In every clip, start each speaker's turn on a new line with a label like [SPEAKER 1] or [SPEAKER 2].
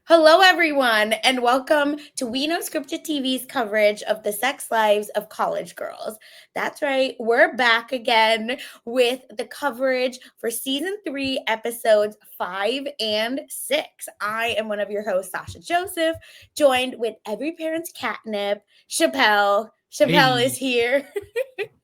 [SPEAKER 1] Hello, everyone, and welcome to We Know Scripted TV's coverage of the sex lives of college girls. That's right, we're back again with the coverage for season 3, episodes 5 and 6. I am one of your hosts, Sasha Joseph, joined with every parent's catnip, Chappell. Chappell
[SPEAKER 2] Hey,
[SPEAKER 1] is here.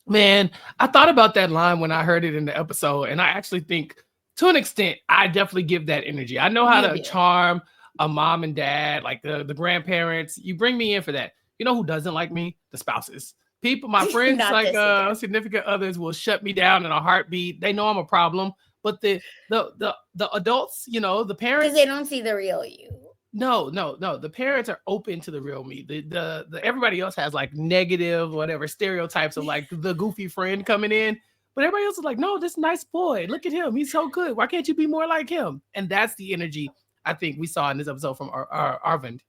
[SPEAKER 2] man, I thought about that line when I heard it in the episode, and I actually think, to an extent, I definitely give that energy. I know how
[SPEAKER 1] You
[SPEAKER 2] to
[SPEAKER 1] do.
[SPEAKER 2] charm a mom and dad, like the grandparents. You bring me in for that. You know who doesn't like me? The spouses. People, my friends,
[SPEAKER 1] Not
[SPEAKER 2] like
[SPEAKER 1] this again.
[SPEAKER 2] significant others, will shut me down in a heartbeat. They know I'm a problem, but the adults, the
[SPEAKER 1] Because they
[SPEAKER 2] parents,
[SPEAKER 1] don't see the real you.
[SPEAKER 2] no. The parents are open to the real me. The everybody else has like negative whatever stereotypes of like the goofy friend coming in, but everybody else is like, no, this nice boy. Look at him. He's so good. Why can't you be more like him? And that's the energy I think we saw in this episode from Arvind.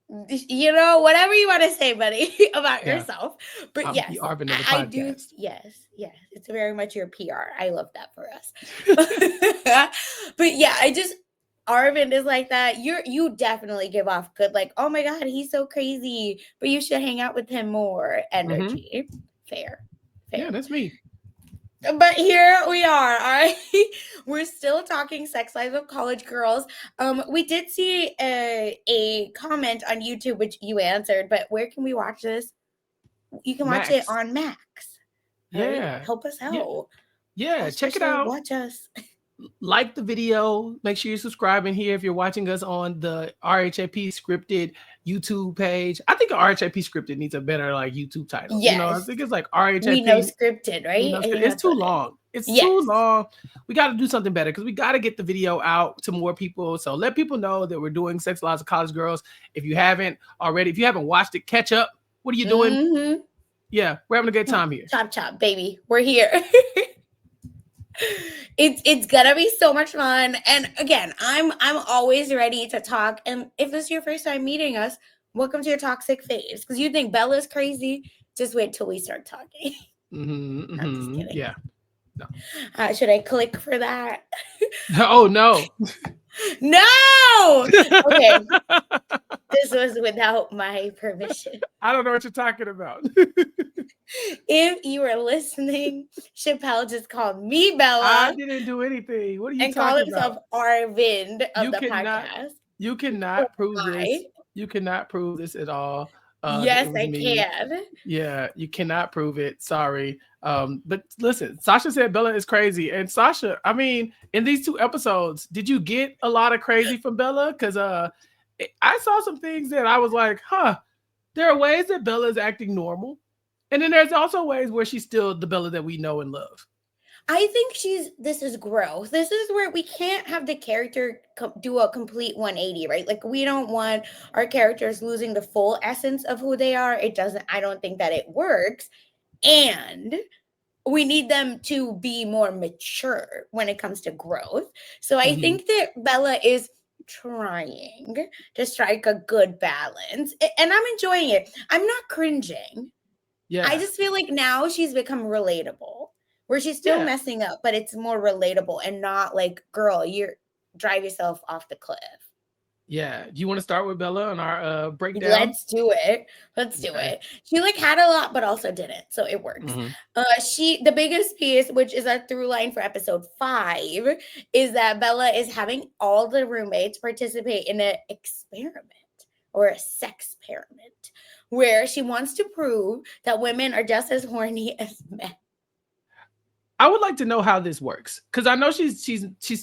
[SPEAKER 1] Whatever you want to say, buddy, about
[SPEAKER 2] Yeah,
[SPEAKER 1] yourself. But
[SPEAKER 2] I'm the
[SPEAKER 1] yes,
[SPEAKER 2] Arvind of the
[SPEAKER 1] I do.
[SPEAKER 2] podcast.
[SPEAKER 1] Yes, it's very much your PR. I love that for us. But yeah, Arvind is like that. You definitely give off good, like, oh my God, he's so crazy, but you should hang out with him more
[SPEAKER 2] Hmm.
[SPEAKER 1] energy. Fair.
[SPEAKER 2] Yeah, that's me.
[SPEAKER 1] But here we are, all right. We're still talking sex lives of college girls. We did see a comment on YouTube which you answered, but where can we watch this? You can watch it
[SPEAKER 2] Max.
[SPEAKER 1] on Max. All right,
[SPEAKER 2] Yeah,
[SPEAKER 1] help us
[SPEAKER 2] yeah,
[SPEAKER 1] out.
[SPEAKER 2] yeah.
[SPEAKER 1] Watch the
[SPEAKER 2] Check it
[SPEAKER 1] show,
[SPEAKER 2] out.
[SPEAKER 1] watch us.
[SPEAKER 2] Like the video. Make sure you're subscribing here if you're watching us on the RHAP scripted YouTube page. I think RHAP scripted needs a better like YouTube title. I
[SPEAKER 1] Yes,
[SPEAKER 2] think it's like
[SPEAKER 1] we know
[SPEAKER 2] RHAP.
[SPEAKER 1] scripted, right? I think
[SPEAKER 2] It's
[SPEAKER 1] that's
[SPEAKER 2] too
[SPEAKER 1] what it is.
[SPEAKER 2] long. It's too
[SPEAKER 1] Yes.
[SPEAKER 2] long. We got to do something better because we got to get the video out to more people. So let people know that we're doing Sex Lives of College Girls. If you haven't already, if you haven't watched it, catch up. What are you doing?
[SPEAKER 1] Mm-hmm.
[SPEAKER 2] Yeah, we're having a good time here.
[SPEAKER 1] Chop chop, baby. We're here. It's gonna be so much fun. And again, I'm always ready to talk. And if this is your first time meeting us, welcome to your toxic phase. Because you think Bella's crazy, just wait till we start talking. I'm just kidding.
[SPEAKER 2] Yeah. No.
[SPEAKER 1] Should I click for that?
[SPEAKER 2] Oh no.
[SPEAKER 1] No. Okay, this was without my permission.
[SPEAKER 2] I don't know what you're talking about.
[SPEAKER 1] If you are listening, Chappelle just called me
[SPEAKER 2] I
[SPEAKER 1] Bella
[SPEAKER 2] didn't do anything. What are you
[SPEAKER 1] and called
[SPEAKER 2] talking about?
[SPEAKER 1] himself Arvind of
[SPEAKER 2] You
[SPEAKER 1] the
[SPEAKER 2] cannot
[SPEAKER 1] podcast.
[SPEAKER 2] you cannot prove
[SPEAKER 1] Why?
[SPEAKER 2] this. You cannot prove this at all. That it
[SPEAKER 1] Yes,
[SPEAKER 2] was
[SPEAKER 1] I
[SPEAKER 2] me.
[SPEAKER 1] can.
[SPEAKER 2] Yeah, you cannot prove it. Sorry. But listen, Sasha said Bella is crazy. And Sasha, I mean, in these 2 episodes, did you get a lot of crazy from Bella? Because I saw some things that I was like, huh, there are ways that Bella is acting normal. And then there's also ways where she's still the Bella that we know and love.
[SPEAKER 1] I think this is growth. This is where we can't have the character do a complete 180, right? Like we don't want our characters losing the full essence of who they are. I don't think that it works. And we need them to be more mature when it comes to growth. So I
[SPEAKER 2] Mhm.
[SPEAKER 1] think that Bella is trying to strike a good balance and I'm enjoying it. I'm not cringing. I
[SPEAKER 2] Yeah.
[SPEAKER 1] just feel like now she's become relatable, where she's still
[SPEAKER 2] Yeah.
[SPEAKER 1] messing up, but it's more relatable and not like, girl, you're drive yourself off the cliff.
[SPEAKER 2] Yeah. Do you want to start with Bella on our breakdown?
[SPEAKER 1] Let's do it. Let's do
[SPEAKER 2] Okay.
[SPEAKER 1] it. She like had a lot, but also didn't, so it works.
[SPEAKER 2] Mhm.
[SPEAKER 1] The biggest piece, which is a through line for episode 5, is that Bella is having all the roommates participate in an experiment or a sex experiment where she wants to prove that women are just as horny as men.
[SPEAKER 2] I would like to know how this works because I know she's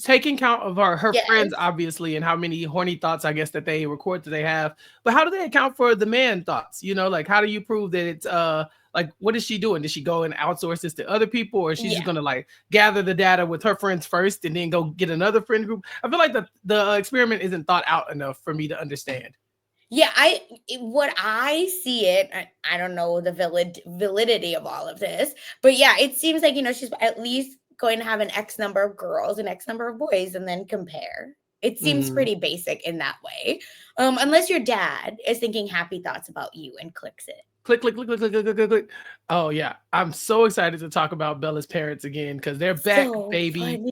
[SPEAKER 2] taking count of her friends
[SPEAKER 1] Yes.
[SPEAKER 2] obviously and how many horny thoughts I guess that they record that they have. But how do they account for the man thoughts? Like how do you prove that it's like what is she doing? Does she go and outsource this to other people, or is she just
[SPEAKER 1] Yeah.
[SPEAKER 2] gonna like gather the data with her friends first and then go get another friend group? I feel like the experiment isn't thought out enough for me to understand.
[SPEAKER 1] Yeah, what I see it, I don't know the validity of all of this, but yeah, it seems like she's at least going to have an X number of girls, an X number of boys, and then compare. It seems
[SPEAKER 2] Mhm.
[SPEAKER 1] pretty basic in that way, unless your dad is thinking happy thoughts about you and clicks it.
[SPEAKER 2] Click, click, click, click, click, click, click, click. Oh yeah, I'm so excited to talk about Bella's parents again because they're back,
[SPEAKER 1] So
[SPEAKER 2] baby.
[SPEAKER 1] funny.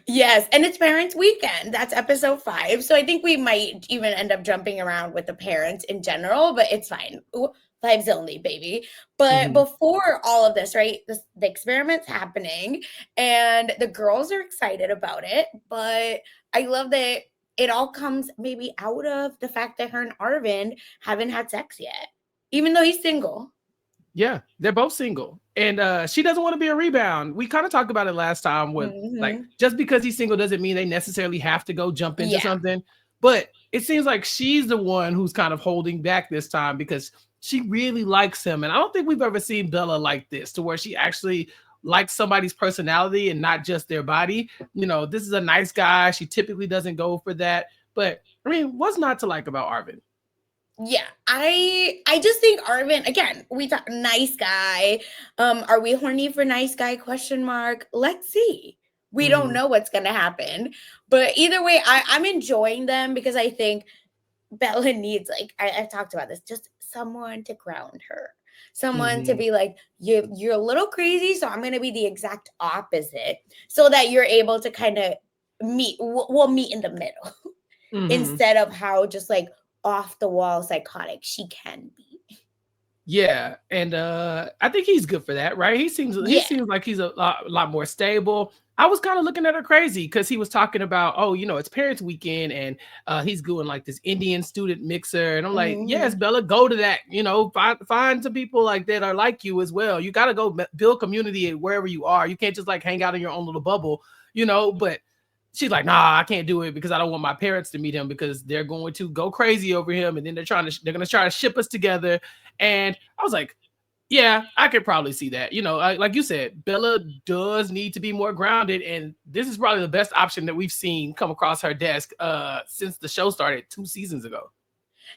[SPEAKER 1] Yes, and it's Parents Weekend. That's episode 5. So I think we might even end up jumping around with the parents in general, but it's fine. Ooh, vibes only, baby. But
[SPEAKER 2] Mhm.
[SPEAKER 1] before all of this, right? The experiment's happening, and the girls are excited about it. But I love that it all comes maybe out of the fact that her and Arvin haven't had sex yet, even though he's single.
[SPEAKER 2] Yeah, they're both single, and she doesn't want to be a rebound. We kind of talked about it last time. With like,
[SPEAKER 1] Hmm.
[SPEAKER 2] just because he's single doesn't mean they necessarily have to go jump into
[SPEAKER 1] Yeah.
[SPEAKER 2] something. But it seems like she's the one who's kind of holding back this time because she really likes him, and I don't think we've ever seen Bella like this, to where she actually likes somebody's personality and not just their body. This is a nice guy. She typically doesn't go for that, but I mean, what's not to like about Arvin?
[SPEAKER 1] Yeah, I just think Arvin, again, we thought nice guy. Are we horny for nice guy? Question mark. Let's see. We don't
[SPEAKER 2] Mhm.
[SPEAKER 1] know what's gonna happen. But either way, I'm enjoying them because I think Bella needs, like, I've talked about this, just someone to ground her. Someone to
[SPEAKER 2] Mhm.
[SPEAKER 1] be like, you're a little crazy, so I'm gonna be the exact opposite, so that you're able to kind of we'll meet in the middle.
[SPEAKER 2] Mhm.
[SPEAKER 1] Instead of how just like off the wall psychotic she can be.
[SPEAKER 2] Yeah, and I think he's good for that, right? He
[SPEAKER 1] Yeah.
[SPEAKER 2] seems like he's a lot more stable. I was kind of looking at her crazy because he was talking about, oh, it's Parents Weekend, and he's doing like this Indian student mixer, and I'm like, yes,
[SPEAKER 1] Mhm.
[SPEAKER 2] Bella, go to that. Find some people like that are like you as well. You got to go build community wherever you are. You can't just like hang out in your own little bubble, But she's like, nah, I can't do it because I don't want my parents to meet him because they're going to go crazy over him, and then they're gonna try to ship us together. And I was like, yeah, I could probably see that. Like you said, Bella does need to be more grounded, and this is probably the best option that we've seen come across her desk since the show started 2 seasons ago.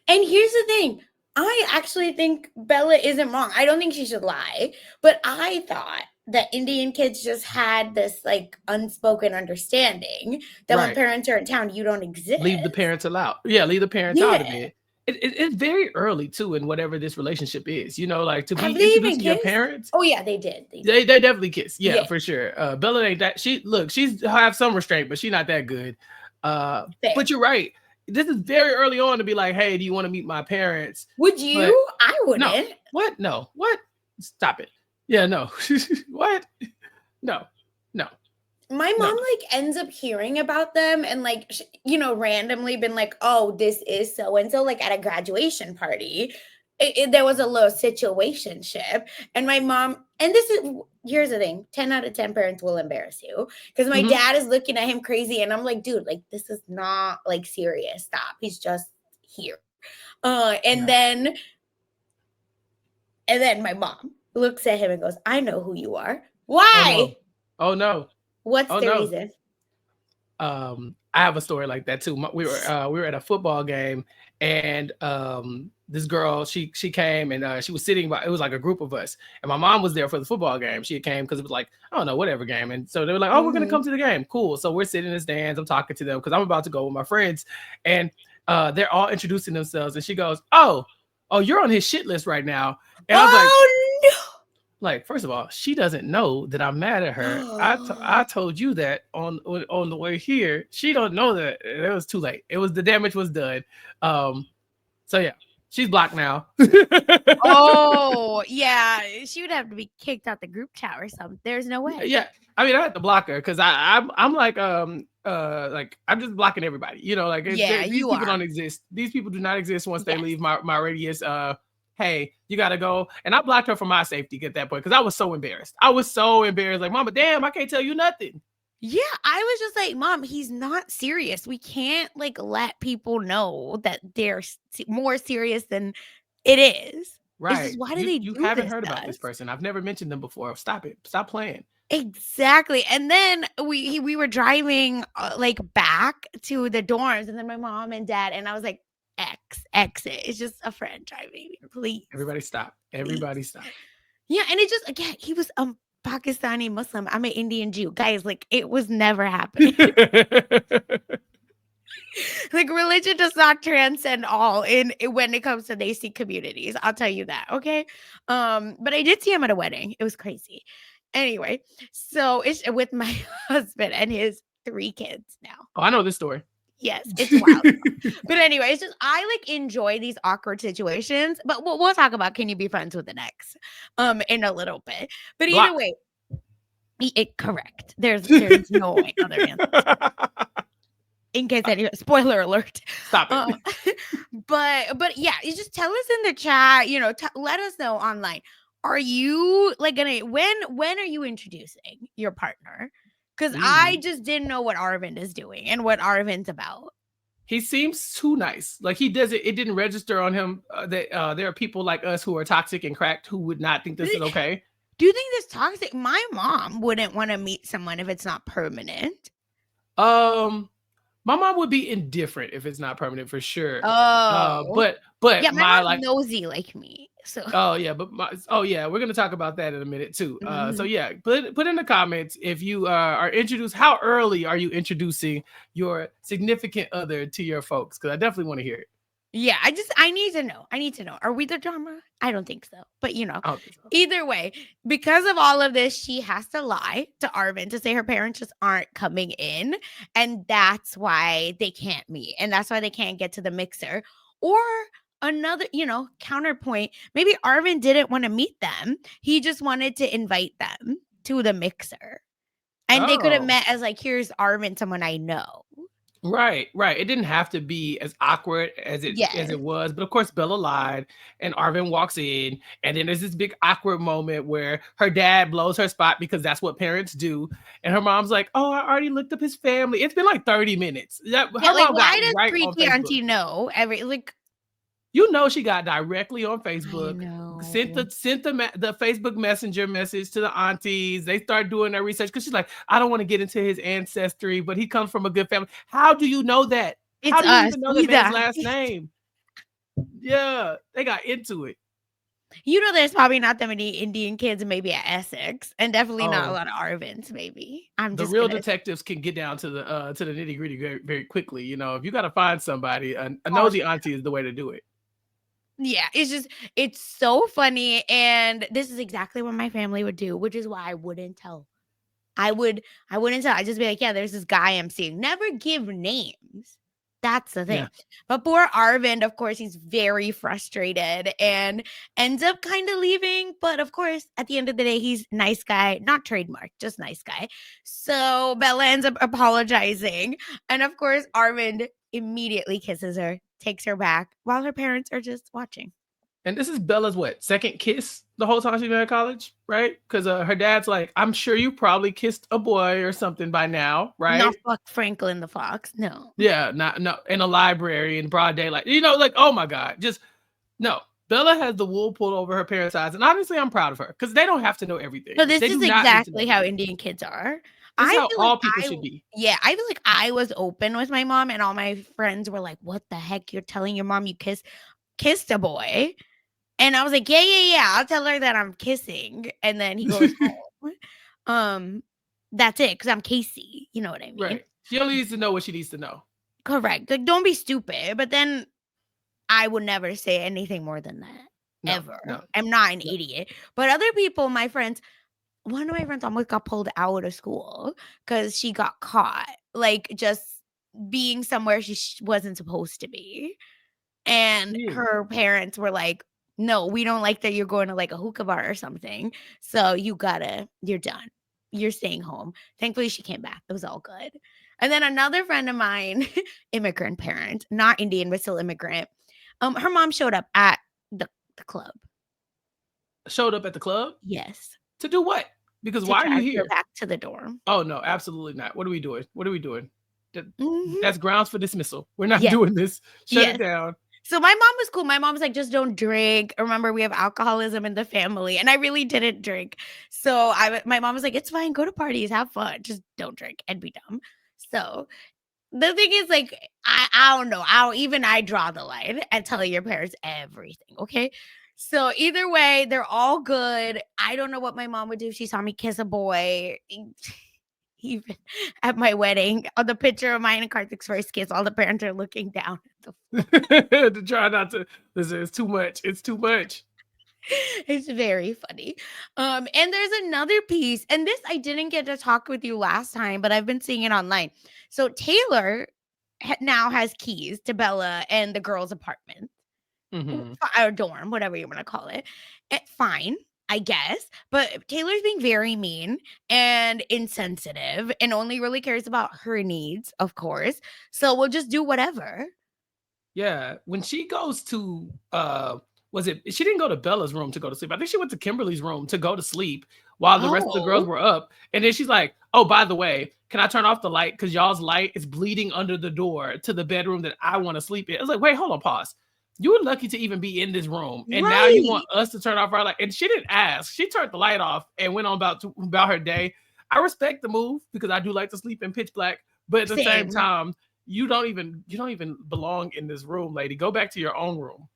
[SPEAKER 1] And here's the thing. I actually think Bella isn't wrong. I don't think she should lie, but I thought that Indian kids just had this like unspoken understanding that when
[SPEAKER 2] Right.
[SPEAKER 1] parents are in town, you don't
[SPEAKER 2] Leave the
[SPEAKER 1] exist.
[SPEAKER 2] parents out. Yeah, leave the parents out of
[SPEAKER 1] Yeah.
[SPEAKER 2] it. It's very early too in whatever this relationship is. Like to
[SPEAKER 1] Have
[SPEAKER 2] be
[SPEAKER 1] they even
[SPEAKER 2] introducing your
[SPEAKER 1] kissed?
[SPEAKER 2] parents.
[SPEAKER 1] Oh yeah, they did. They did.
[SPEAKER 2] They definitely kiss. Yeah,
[SPEAKER 1] Yeah.
[SPEAKER 2] for sure. Bella ain't that. She's have some restraint, but she's not that good. But
[SPEAKER 1] Fair.
[SPEAKER 2] you're right. This is very early on to be like, hey, do you want to meet my parents?
[SPEAKER 1] Would
[SPEAKER 2] But
[SPEAKER 1] you? I
[SPEAKER 2] no,
[SPEAKER 1] wouldn't.
[SPEAKER 2] what? No, what? Stop it. Yeah, no. What? No, no,
[SPEAKER 1] My
[SPEAKER 2] no.
[SPEAKER 1] mom like ends up hearing about them and like randomly been like, oh, this is so and so, like at a graduation party. There was a little situationship, and my mom, and this is, here's the thing, 10 out of 10 parents will embarrass you because my
[SPEAKER 2] Hmm.
[SPEAKER 1] dad is looking at him crazy, and I'm like, dude, like this is not like serious, stop, he's just here. uh and
[SPEAKER 2] Yeah.
[SPEAKER 1] then and then my mom looks at him and goes, I know who you are.
[SPEAKER 2] Oh no.
[SPEAKER 1] Why?
[SPEAKER 2] Oh no.
[SPEAKER 1] What's
[SPEAKER 2] Oh
[SPEAKER 1] the
[SPEAKER 2] no.
[SPEAKER 1] reason?
[SPEAKER 2] I have a story like that too. We were at a football game, and this girl, she came, and she was sitting by, it was like a group of us, and my mom was there for the football game. She came because it was like, I don't know, whatever game, and so they were like, oh, we're gonna come
[SPEAKER 1] Hmm.
[SPEAKER 2] to the game. Cool. So we're sitting in the stands. I'm talking to them because I'm about to go with my friends, and they're all introducing themselves, and she goes, oh, you're on his shit list right now. And I was like,
[SPEAKER 1] Oh
[SPEAKER 2] like, first of all, she doesn't know that I'm mad at her. I
[SPEAKER 1] no.
[SPEAKER 2] told you that on the way here. She don't know that it was too late. It was, the damage was done. Um, so yeah, she's blocked now.
[SPEAKER 3] Oh, yeah, she would have to be kicked out the group chat or something. There's no way.
[SPEAKER 2] Yeah, I mean, I had to block her because I'm like I'm just blocking everybody. Like
[SPEAKER 3] Yeah,
[SPEAKER 2] these
[SPEAKER 3] you
[SPEAKER 2] people
[SPEAKER 3] are.
[SPEAKER 2] don't exist. These people do not exist once they
[SPEAKER 1] Yes.
[SPEAKER 2] leave my radius. Hey, you gotta go. And I blocked her for my safety at that point because I was so embarrassed. I was so embarrassed. Like, Mama, damn, I can't tell you nothing.
[SPEAKER 3] Yeah, I was just like, Mom, he's not serious. We can't like let people know that they're more serious than it is. It's just,
[SPEAKER 2] Right.
[SPEAKER 3] why do they
[SPEAKER 2] You
[SPEAKER 3] do
[SPEAKER 2] haven't
[SPEAKER 3] this
[SPEAKER 2] heard
[SPEAKER 3] to
[SPEAKER 2] about this
[SPEAKER 3] us?
[SPEAKER 2] person. I've never mentioned them before. Stop it. Stop playing.
[SPEAKER 3] Exactly. And then we were driving like back to the dorms, and then my mom and dad, and I was like, exit. It's just a friend driving here. Please.
[SPEAKER 2] Everybody stop.
[SPEAKER 3] Please.
[SPEAKER 2] Everybody stop.
[SPEAKER 3] Yeah, and it just, again, he was Pakistani Muslim. I'm an Indian Jew. Guys, like it was never happening. Like religion does not transcend all when it comes to they see communities. I'll tell you that. Okay. But I did see him at a wedding. It was crazy. Anyway, so it's with my husband and his 3 kids now.
[SPEAKER 2] Oh, I know this story.
[SPEAKER 3] Yes, it's wild. But anyway, it's just I like enjoy these awkward situations. But we'll talk about can you be friends with an ex in a little bit. But either way, correct. There's no way other answer. In case any spoiler alert.
[SPEAKER 2] Stop it.
[SPEAKER 3] But yeah, you just tell us in the chat, let us know online. Are you like gonna when are you introducing your partner? Because I just didn't know what Arvind is doing and what Arvind's about.
[SPEAKER 2] He seems too nice. Like he does it. It didn't register on him that there are people like us who are toxic and cracked who would not think this is okay.
[SPEAKER 3] Do you think this toxic? My mom wouldn't want to meet someone if it's not permanent.
[SPEAKER 2] My mom would be indifferent if it's not permanent for sure.
[SPEAKER 3] But yeah, my mom's
[SPEAKER 2] like
[SPEAKER 3] nosy like me. So
[SPEAKER 2] we're gonna talk about that in a minute too. So yeah, put in the comments if you are introduced. How early are you introducing your significant other to your folks? Because I definitely want to hear it.
[SPEAKER 3] Yeah, I need to know. Are we the drama? I don't think so. But either way, because of all of this, she has to lie to Arvind to say her parents just aren't coming in. And that's why they can't meet. And that's why they can't get to the mixer. Or another, counterpoint, maybe Arvind didn't want to meet them. He just wanted to invite them to the mixer. And they could have met as like, here's Arvind, someone I know.
[SPEAKER 2] Right. It didn't have to be as awkward as it was, but of course Bella lied, and Arvind walks in, and then there's this big awkward moment where her dad blows her spot because that's what parents do, and her mom's like, "Oh, I already looked up his family. It's been like 30 minutes."
[SPEAKER 3] Why does creepy auntie know
[SPEAKER 2] she got directly on Facebook, sent the Facebook Messenger message to the aunties. They start doing their research because she's like, I don't want to get into his ancestry, but he comes from a good family. How do you know that? How do you even know the man's last name? Yeah, they got into it.
[SPEAKER 3] There's probably not that many Indian kids, maybe at Essex, and definitely not a lot of Arvinds. Maybe
[SPEAKER 2] detectives can get down to the nitty gritty very, very quickly. If you got to find somebody, a nosy auntie is the way to do it.
[SPEAKER 3] Yeah, it's so funny. And this is exactly what my family would do, which is why I wouldn't tell. I wouldn't tell. I'd just be like, yeah, there's this guy I'm seeing. Never give names. That's the thing. Yeah. But poor Arvind, of course, he's very frustrated and ends up kind of leaving. But of course, at the end of the day, he's nice guy, not trademark, just nice guy. So Bella ends up apologizing. And of course, Arvind immediately kisses her, takes her back while her parents are just watching.
[SPEAKER 2] And this is Bella's second kiss the whole time she's been at college, right? Because her dad's like, I'm sure you probably kissed a boy or something by now, right?
[SPEAKER 3] Not fuck Franklin the Fox, no.
[SPEAKER 2] Yeah, no, in a library in broad daylight. Oh my God, just no. Bella has the wool pulled over her parents' eyes, and honestly, I'm proud of her because they don't have to know everything.
[SPEAKER 3] But this is exactly how Indian kids are.
[SPEAKER 2] This is how all people should be.
[SPEAKER 3] Yeah, I feel like I was open with my mom, and all my friends were like, "What the heck? You're telling your mom you kissed a boy?" And I was like, yeah, I'll tell her that I'm kissing. And then he goes home. That's it, because I'm Casey. You know what I mean?
[SPEAKER 2] Right. She only needs to know what she needs to know.
[SPEAKER 3] Correct. Like, don't be stupid. But then I would never say anything more than that. Ever. No. I'm not an idiot. But other people, one of my friends almost got pulled out of school because she got caught, like, just being somewhere she wasn't supposed to be. And her parents were like, no, we don't like that you're going to like a hookah bar or something. So you're done. You're staying home. Thankfully, she came back. It was all good. And then another friend of mine, immigrant parent, not Indian, but still immigrant. Her mom showed up at the club.
[SPEAKER 2] Showed up at the club?
[SPEAKER 3] Yes.
[SPEAKER 2] To do what? Because why are you here?
[SPEAKER 3] Back to the dorm.
[SPEAKER 2] Oh, no, absolutely not. What are we doing? That's grounds for dismissal. We're not doing this. Shut it down.
[SPEAKER 3] So my mom was cool. My mom was like, just don't drink. Remember, we have alcoholism in the family. And I really didn't drink. So my mom was like, it's fine. Go to parties. Have fun. Just don't drink and be dumb. So the thing is, like, I don't know. I draw the line and tell your parents everything. Okay. So either way, they're all good. I don't know what my mom would do if she saw me kiss a boy. Even at my wedding, on the picture of mine and Karthik's first kiss, all the parents are looking down at the
[SPEAKER 2] to try not to. Listen, it's too much. It's too much.
[SPEAKER 3] It's very funny. And there's another piece, and this I didn't get to talk with you last time, but I've been seeing it online. So Taylor now has keys to Bella and the girls' apartment. Or dorm, whatever you want to call it. Fine, I guess. But Taylor's being very mean and insensitive and only really cares about her needs, of course. So we'll just do whatever.
[SPEAKER 2] Yeah. When she goes to she didn't go to Bella's room to go to sleep. I think she went to Kimberly's room to go to sleep while the rest of the girls were up. And then she's like, oh, by the way, can I turn off the light? Because y'all's light is bleeding under the door to the bedroom that I want to sleep in. I was like, wait, hold on, pause. You were lucky to even be in this room. And now you want us to turn off our light. And she didn't ask. She turned the light off and went on about her day. I respect the move because I do like to sleep in pitch black. But at the same time, you don't even belong in this room, lady. Go back to your own room.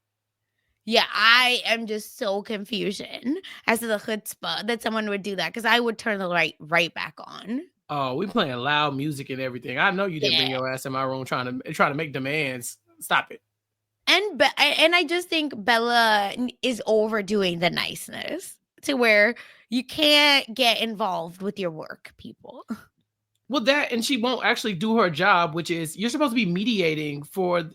[SPEAKER 3] Yeah, I am just so confusion as to the chutzpah that someone would do that, because I would turn the light right back on.
[SPEAKER 2] Oh, we playing loud music and everything. I know you didn't bring your ass in my room trying to make demands. Stop it.
[SPEAKER 3] And I just think Bella is overdoing the niceness to where you can't get involved with your work, people.
[SPEAKER 2] Well, that, and she won't actually do her job, which is you're supposed to be mediating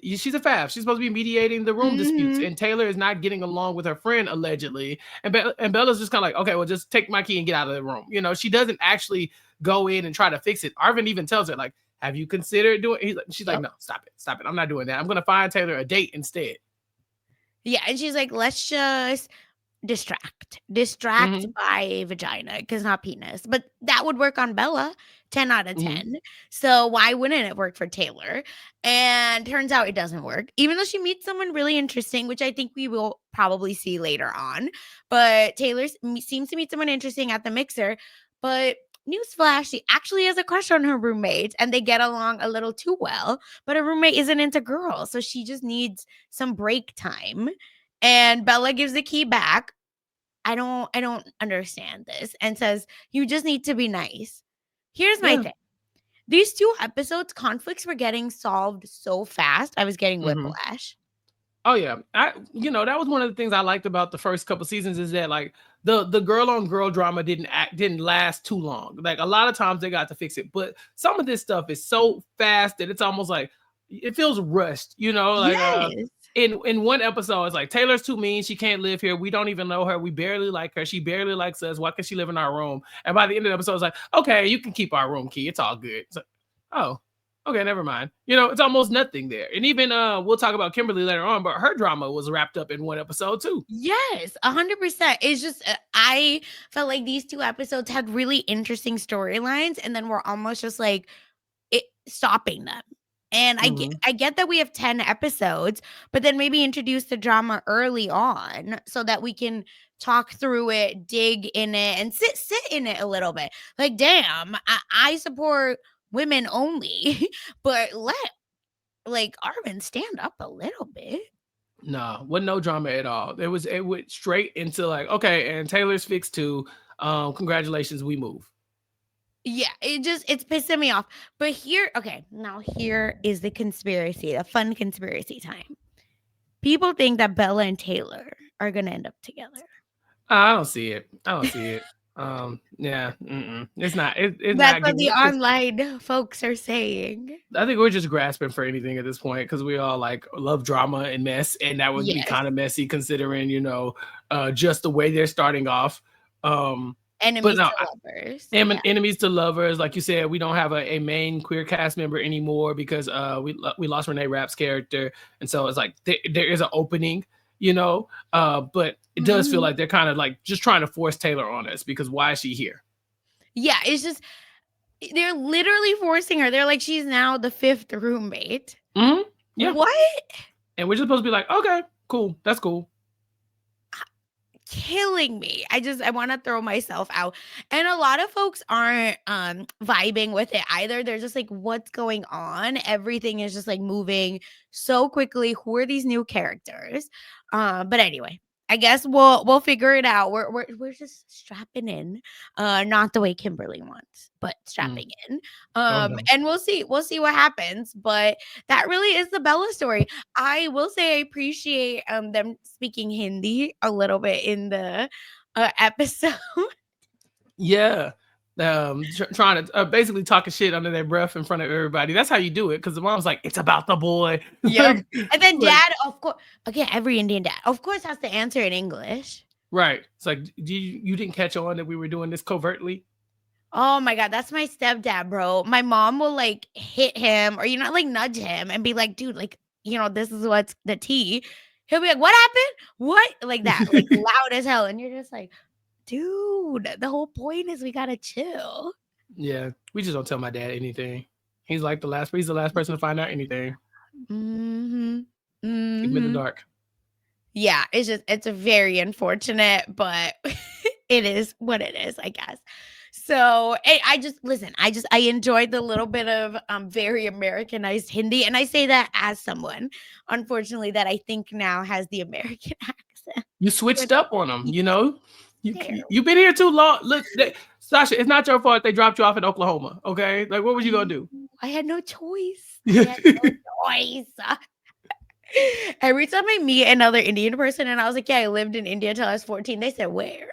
[SPEAKER 2] she's a FAF. She's supposed to be mediating the room disputes, and Taylor is not getting along with her friend, allegedly. And Bella's just kind of like, okay, well, just take my key and get out of the room. She doesn't actually go in and try to fix it. Arvin even tells her, like, have you considered doing it? She's like, no, stop it. I'm not doing that. I'm going to find Taylor a date instead.
[SPEAKER 3] Yeah, and she's like, let's just distract by vagina, because not penis. But that would work on Bella, 10 out of 10. So why wouldn't it work for Taylor? And turns out it doesn't work, even though she meets someone really interesting, which I think we will probably see later on. But Taylor seems to meet someone interesting at the mixer. But newsflash, she actually has a crush on her roommate, and they get along a little too well. But her roommate isn't into girls, so she just needs some break time. And Bella gives the key back. I don't understand this, and says, you just need to be nice. Here's my thing. These 2 episodes, conflicts were getting solved so fast. I was getting whiplash.
[SPEAKER 2] Oh yeah. That was one of the things I liked about the first couple seasons, is that like the girl on girl drama didn't last too long. Like a lot of times they got to fix it, but some of this stuff is so fast that it's almost like it feels rushed, like in one episode, it's like, Taylor's too mean. She can't live here. We don't even know her. We barely like her. She barely likes us. Why can't she live in our room? And by the end of the episode, it's like, okay, you can keep our room key. It's all good. It's like, oh, okay, never mind. It's almost nothing there. And even we'll talk about Kimberly later on, but her drama was wrapped up in one episode too.
[SPEAKER 3] Yes, 100%. It's just I felt like these 2 episodes had really interesting storylines, and then we're almost just like stopping them. And I get that we have 10 episodes, but then maybe introduce the drama early on so that we can talk through it, dig in it, and sit in it a little bit. Like, damn, I support women only, but let Arvin stand up a little bit.
[SPEAKER 2] No, wasn't no drama at all. It went straight into like, okay, and Taylor's fixed too. Congratulations, we move.
[SPEAKER 3] Yeah, it's pissing me off. But here is the fun conspiracy time. People think that Bella and Taylor are gonna end up together.
[SPEAKER 2] I don't see it. Yeah, it's not. It's
[SPEAKER 3] That's
[SPEAKER 2] not
[SPEAKER 3] what the online folks are saying.
[SPEAKER 2] I think we're just grasping for anything at this point, because we all like love drama and mess, and that would be kind of messy considering just the way they're starting off.
[SPEAKER 3] Enemies to lovers.
[SPEAKER 2] Enemies to lovers. Like you said, we don't have a main queer cast member anymore because we lost Renee Rapp's character, and so it's like there is an opening, but it does feel like they're kind of like just trying to force Taylor on us, because why is she here?
[SPEAKER 3] Yeah, it's just they're literally forcing her. They're like, she's now the 5th roommate.
[SPEAKER 2] Yeah.
[SPEAKER 3] What?
[SPEAKER 2] And we're just supposed to be like, okay, cool, that's cool.
[SPEAKER 3] Killing me. I want to throw myself out. And a lot of folks aren't vibing with it either. They're just like, what's going on? Everything is just like moving so quickly. Who are these new characters? But anyway, I guess we'll figure it out. We're just strapping in, not the way Kimberly wants, but strapping in.
[SPEAKER 2] no.
[SPEAKER 3] And we'll see what happens. But that really is the Bella story. I will say I appreciate them speaking Hindi a little bit in the episode.
[SPEAKER 2] Yeah. Trying to basically talking shit under their breath in front of everybody. That's how you do it, because the mom's like, it's about the boy.
[SPEAKER 3] Yep. And then
[SPEAKER 2] like,
[SPEAKER 3] dad, of course, again, every Indian dad, of course, has to answer in English.
[SPEAKER 2] Right. It's like, you didn't catch on that we were doing this covertly?
[SPEAKER 3] Oh my God, that's my stepdad, bro. My mom will like hit him or, like nudge him and be like, dude, like, this is what's the tea. He'll be like, what happened? What? Like that, like loud as hell. And you're just like, dude, the whole point is we gotta chill.
[SPEAKER 2] Yeah, we just don't tell my dad anything. He's like he's the last person to find out anything.
[SPEAKER 3] Mm-hmm.
[SPEAKER 2] Keep him in the dark.
[SPEAKER 3] Yeah, it's very unfortunate, but it is what it is, I guess. So I enjoyed the little bit of very Americanized Hindi. And I say that as someone, unfortunately, that I think now has the American accent.
[SPEAKER 2] You switched up on them, You've been here too long. Look, Sasha, it's not your fault they dropped you off in Oklahoma, okay? Like, what were you going to do?
[SPEAKER 3] I had no choice. Every time I meet another Indian person and I was like, yeah, I lived in India until I was 14, they said, where?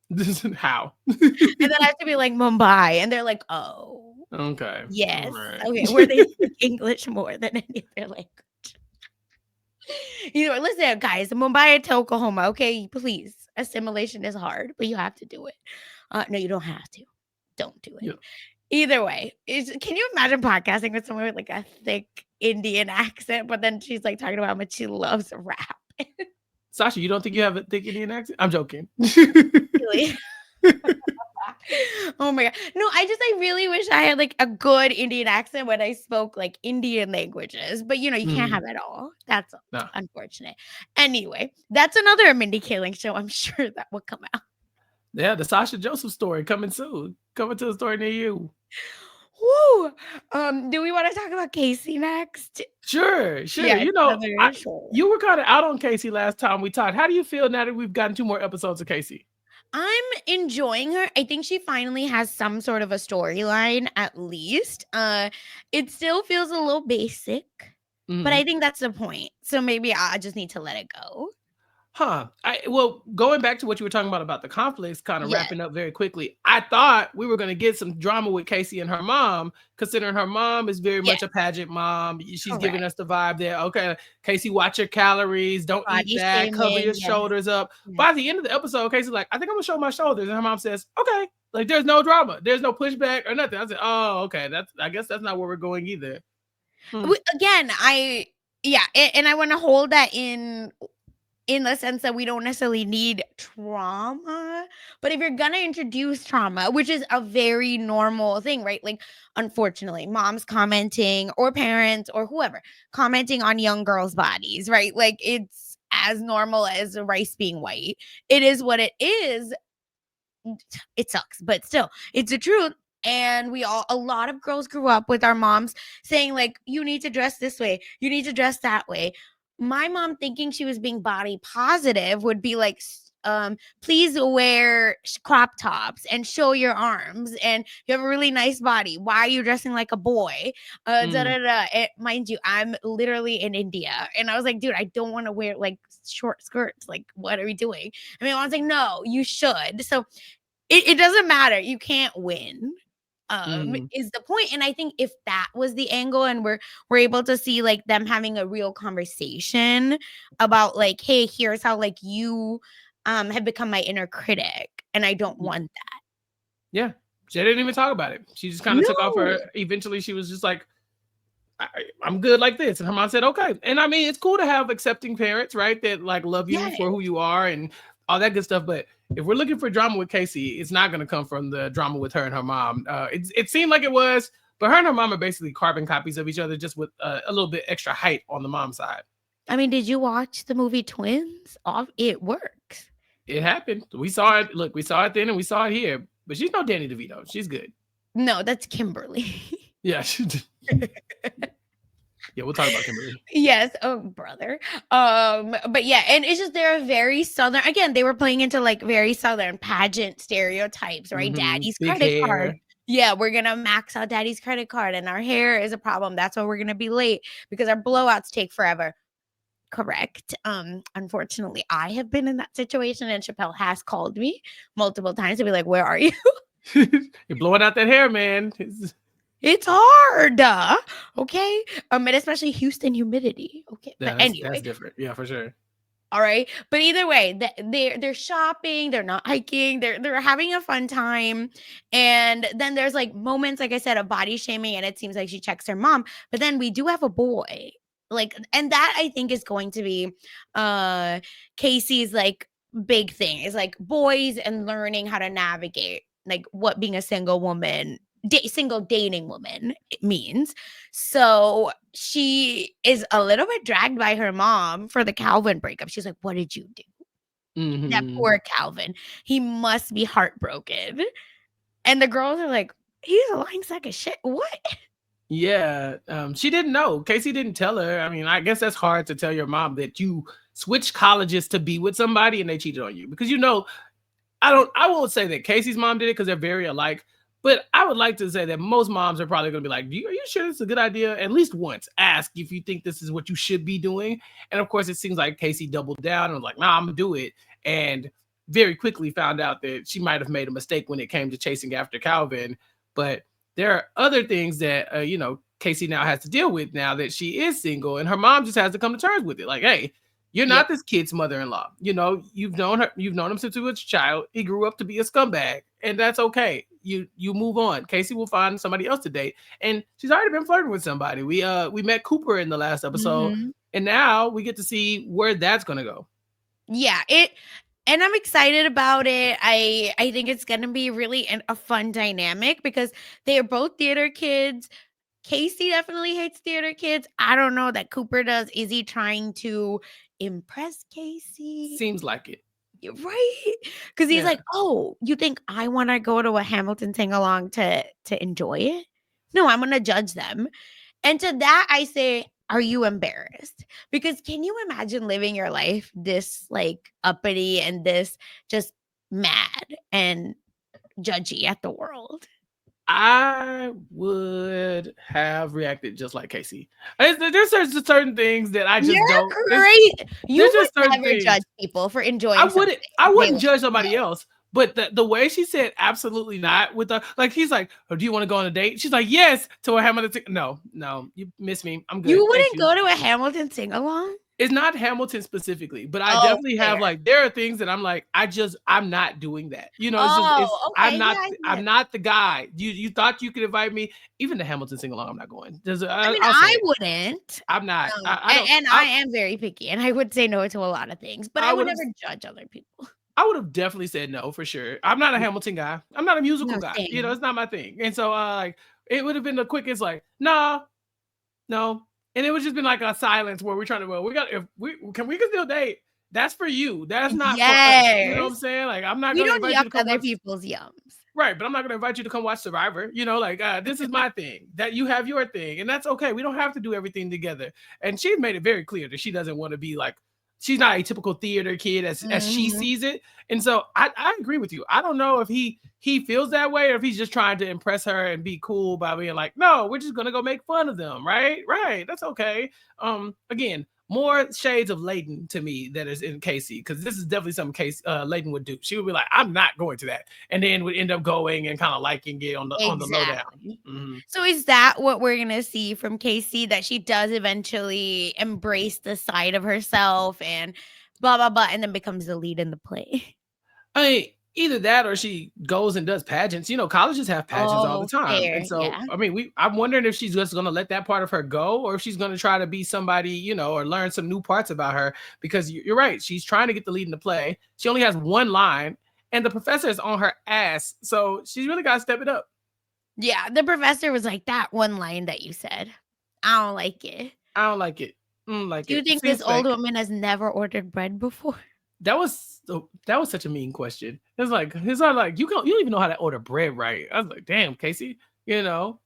[SPEAKER 2] This isn't how.
[SPEAKER 3] And then I have to be like, Mumbai. And they're like, oh.
[SPEAKER 2] Okay.
[SPEAKER 3] Yes.
[SPEAKER 2] Right.
[SPEAKER 3] Okay. Where they speak English more than any other language. Listen, guys, Mumbai to Oklahoma, okay? Please. Assimilation is hard, but you have to do it. No, you don't have to. Don't do it. Yeah. Either way, can you imagine podcasting with someone with like a thick Indian accent, but then she's like talking about how much she loves rap?
[SPEAKER 2] Sasha, you don't think you have a thick Indian accent? I'm joking.
[SPEAKER 3] Really? Oh my God. No, I really wish I had like a good Indian accent when I spoke like Indian languages, but you can't have it all. That's unfortunate. Anyway, that's another Mindy Kaling show. I'm sure that will come out.
[SPEAKER 2] Yeah, the Sasha Joseph story coming soon. Coming to a store near you.
[SPEAKER 3] Woo! Do we want to talk about Casey next?
[SPEAKER 2] Sure. Yeah, you were kind of out on Casey last time we talked. How do you feel now that we've gotten 2 more episodes of Casey?
[SPEAKER 3] I'm enjoying her. I think she finally has some sort of a storyline, at least. It still feels a little basic, but I think that's the point. So maybe I just need to let it go.
[SPEAKER 2] Well, going back to what you were talking about the conflicts, kind of wrapping up very quickly, I thought we were going to get some drama with Casey and her mom, considering her mom is very much a pageant mom. She's giving us the vibe there. Okay, Casey, watch your calories. Don't eat that. Cover your shoulders up. By the end of the episode, Casey's like, I think I'm going to show my shoulders. And her mom says, okay. Like, there's no drama. There's no pushback or nothing. I said, oh, okay. I guess that's not where we're going either.
[SPEAKER 3] Again, and I want to hold that in the sense that we don't necessarily need trauma, but if you're gonna introduce trauma, which is a very normal thing, right? Like, unfortunately, moms commenting or parents or whoever commenting on young girls' bodies, right? Like, it's as normal as rice being white. It is what it is. It sucks, but still, it's the truth. And a lot of girls grew up with our moms saying, like, you need to dress this way, you need to dress that way. My mom, thinking she was being body positive, would be like, please wear crop tops and show your arms, and you have a really nice body. Why are you dressing like a boy? Mind you, I'm literally in India, and I was like, dude, I don't want to wear like short skirts. Like, what are we doing? I mean, I was like, no, you should. So it doesn't matter. You can't win. Is the point. And I think if that was the angle and we're able to see like them having a real conversation about like, hey, here's how like you have become my inner critic and I don't want that.
[SPEAKER 2] Yeah. She didn't even talk about it. She just kind of took off her. Eventually she was just like, I'm good like this. And her mom said, okay. And I mean, it's cool to have accepting parents, right? That like love you for who you are and all that good stuff. But if we're looking for drama with Casey, it's not going to come from the drama with her and her mom. It seemed like it was, but her and her mom are basically carbon copies of each other, just with a little bit extra height on the mom side.
[SPEAKER 3] I mean, did you watch the movie Twins? It works.
[SPEAKER 2] It happened. We saw it. Look, we saw it then and we saw it here. But she's no Danny DeVito. She's good.
[SPEAKER 3] No, that's Kimberly.
[SPEAKER 2] Yeah. Yeah, we'll talk about Kimberly.
[SPEAKER 3] Yes, oh brother. But yeah, and it's just they're very southern. Again, they were playing into like very southern pageant stereotypes, right? Daddy's
[SPEAKER 2] Big
[SPEAKER 3] credit
[SPEAKER 2] hair.
[SPEAKER 3] card. Yeah, we're gonna max out daddy's credit card, and our hair is a problem. That's why we're gonna be late because our blowouts take forever. Correct. Unfortunately, I have been in that situation, and Chappelle has called me multiple times to be like, "Where are you?"
[SPEAKER 2] You're blowing out that hair, man.
[SPEAKER 3] It's hard. Okay. And especially Houston humidity. Okay.
[SPEAKER 2] Yeah,
[SPEAKER 3] But anyway.
[SPEAKER 2] that's different. Yeah, for sure.
[SPEAKER 3] All right. But either way, they're shopping, they're not hiking, they're having a fun time. And then there's like moments, like I said, of body shaming, and it seems like she checks her mom. But then we do have a boy. Like, and that I think is going to be Casey's like big thing is like boys and learning how to navigate like what being a single woman single dating woman means. So she is a little bit dragged by her mom for the Calvin breakup. She's like, what did you do? That poor Calvin. He must be heartbroken. And the girls are like, he's a lying sack of shit. What?
[SPEAKER 2] Yeah. She didn't know. Casey didn't tell her. I mean, I guess that's hard to tell your mom that you switched colleges to be with somebody and they cheated on you. Because I won't say that Casey's mom did it because they're very alike. But I would like to say that most moms are probably going to be like, are you sure this is a good idea? At least once, ask if you think this is what you should be doing. And of course, it seems like Casey doubled down and was like, nah, I'm going to do it. And very quickly found out that she might have made a mistake when it came to chasing after Calvin. But there are other things that, Casey now has to deal with now that she is single. And her mom just has to come to terms with it. Like, hey, you're not this kid's mother-in-law. You've known him since he was a child. He grew up to be a scumbag. And that's okay. You move on. Casey will find somebody else to date. And she's already been flirting with somebody. We met Cooper in the last episode. And now we get to see where that's gonna go.
[SPEAKER 3] Yeah, and I'm excited about it. I think it's gonna be really a fun dynamic because they are both theater kids. Casey definitely hates theater kids. I don't know that Cooper does. Is he trying to impress Casey?
[SPEAKER 2] Seems like it.
[SPEAKER 3] Right? Because he's like, oh, you think I want to go to a Hamilton sing-along to enjoy it? No, I'm going to judge them. And to that, I say, are you embarrassed? Because can you imagine living your life this like uppity and this just mad and judgy at the world?
[SPEAKER 2] I would have reacted just like Casey. There's certain things that I just don't.
[SPEAKER 3] Great. You would never judge people for enjoying.
[SPEAKER 2] I wouldn't judge somebody else. But the way she said absolutely not with the like, he's like, oh, do you want to go on a date? She's like, yes, to a Hamilton. No, you miss me. I'm good.
[SPEAKER 3] You wouldn't go to a Hamilton sing along?
[SPEAKER 2] It's not Hamilton specifically, but I definitely have like, there are things that I'm like, I'm not doing that. I'm not the guy. You thought you could invite me, even the Hamilton sing along. I'm not going.
[SPEAKER 3] I wouldn't.
[SPEAKER 2] I'm not.
[SPEAKER 3] No. I am very picky, and I would say no to a lot of things, but I would never judge other people.
[SPEAKER 2] I would have definitely said no for sure. I'm not a Hamilton guy. I'm not a musical guy.
[SPEAKER 3] Same.
[SPEAKER 2] It's not my thing. And so like, it would have been the quickest like, nah, no. And it would just been like a silence where we're trying to, we can still date. That's for you. That's not for us. You know what I'm saying? Like, I'm not going to invite you to come
[SPEAKER 3] other people's yums.
[SPEAKER 2] Right, but I'm not going to invite you to come watch Survivor. This is my thing. That you have your thing, and that's okay. We don't have to do everything together. And she's made it very clear that she doesn't want to be like, she's not a typical theater kid as she sees it. And so I agree with you. I don't know if he feels that way or if he's just trying to impress her and be cool by being like, no, we're just going to go make fun of them. Right. That's okay. Again, more shades of Layden to me that is in Casey, because this is definitely something Layden would do. She would be like, I'm not going to that. And then would end up going and kind of liking it on the lowdown.
[SPEAKER 3] So is that what we're going to see from Casey, that she does eventually embrace the side of herself and blah, blah, blah, and then becomes the lead in the play?
[SPEAKER 2] I mean, either that or she goes and does pageants. Colleges have pageants all the time.
[SPEAKER 3] Fair,
[SPEAKER 2] and so, I mean, I'm wondering if she's just going to let that part of her go, or if she's going to try to be somebody, or learn some new parts about her, because you're right. She's trying to get the lead in the play. She only has one line and the professor is on her ass. So she's really got to step it up.
[SPEAKER 3] Yeah. The professor was like, that one line that you said, I don't like it. Do you think this old woman has never ordered bread before?
[SPEAKER 2] That was such a mean question. It's not like you don't even know how to order bread right. I was like, damn, Casey,
[SPEAKER 3] Meanwhile,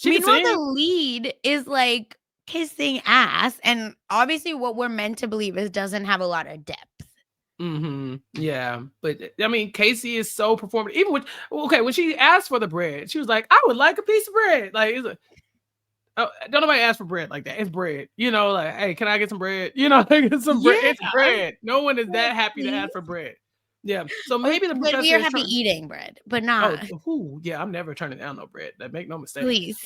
[SPEAKER 3] the lead is like kissing ass, and obviously what we're meant to believe is doesn't have a lot of depth.
[SPEAKER 2] Yeah, but I mean, Casey is so performative. Even when she asked for the bread, she was like, "I would like a piece of bread." Like, it's like, oh, don't nobody ask for bread like that. It's bread, like, hey, can I get some bread? Like, some bread. It's bread. No one is that happy to ask for bread. Yeah. So maybe the professor
[SPEAKER 3] but we are happy eating bread, but not.
[SPEAKER 2] Yeah, I'm never turning down no bread. Make no mistake.
[SPEAKER 3] Please.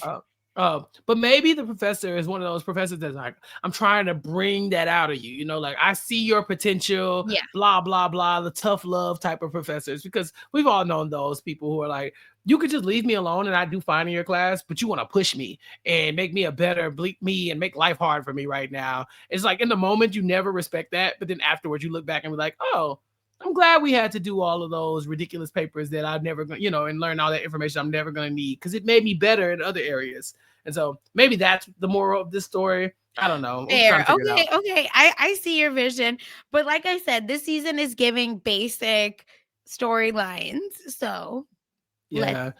[SPEAKER 2] But maybe the professor is one of those professors that's like, I'm trying to bring that out of you. Like, I see your potential, blah, blah, blah, the tough love type of professors, because we've all known those people who are like, you could just leave me alone and I do fine in your class, but you want to push me and make me a better bleak me and make life hard for me right now. It's like in the moment, you never respect that. But then afterwards, you look back and be like, oh, I'm glad we had to do all of those ridiculous papers that I've never, and learn all that information I'm never going to need, because it made me better in other areas. And so maybe that's the moral of this story. I don't know.
[SPEAKER 3] Fair. Okay. I see your vision. But like I said, this season is giving basic storylines. So
[SPEAKER 2] yeah.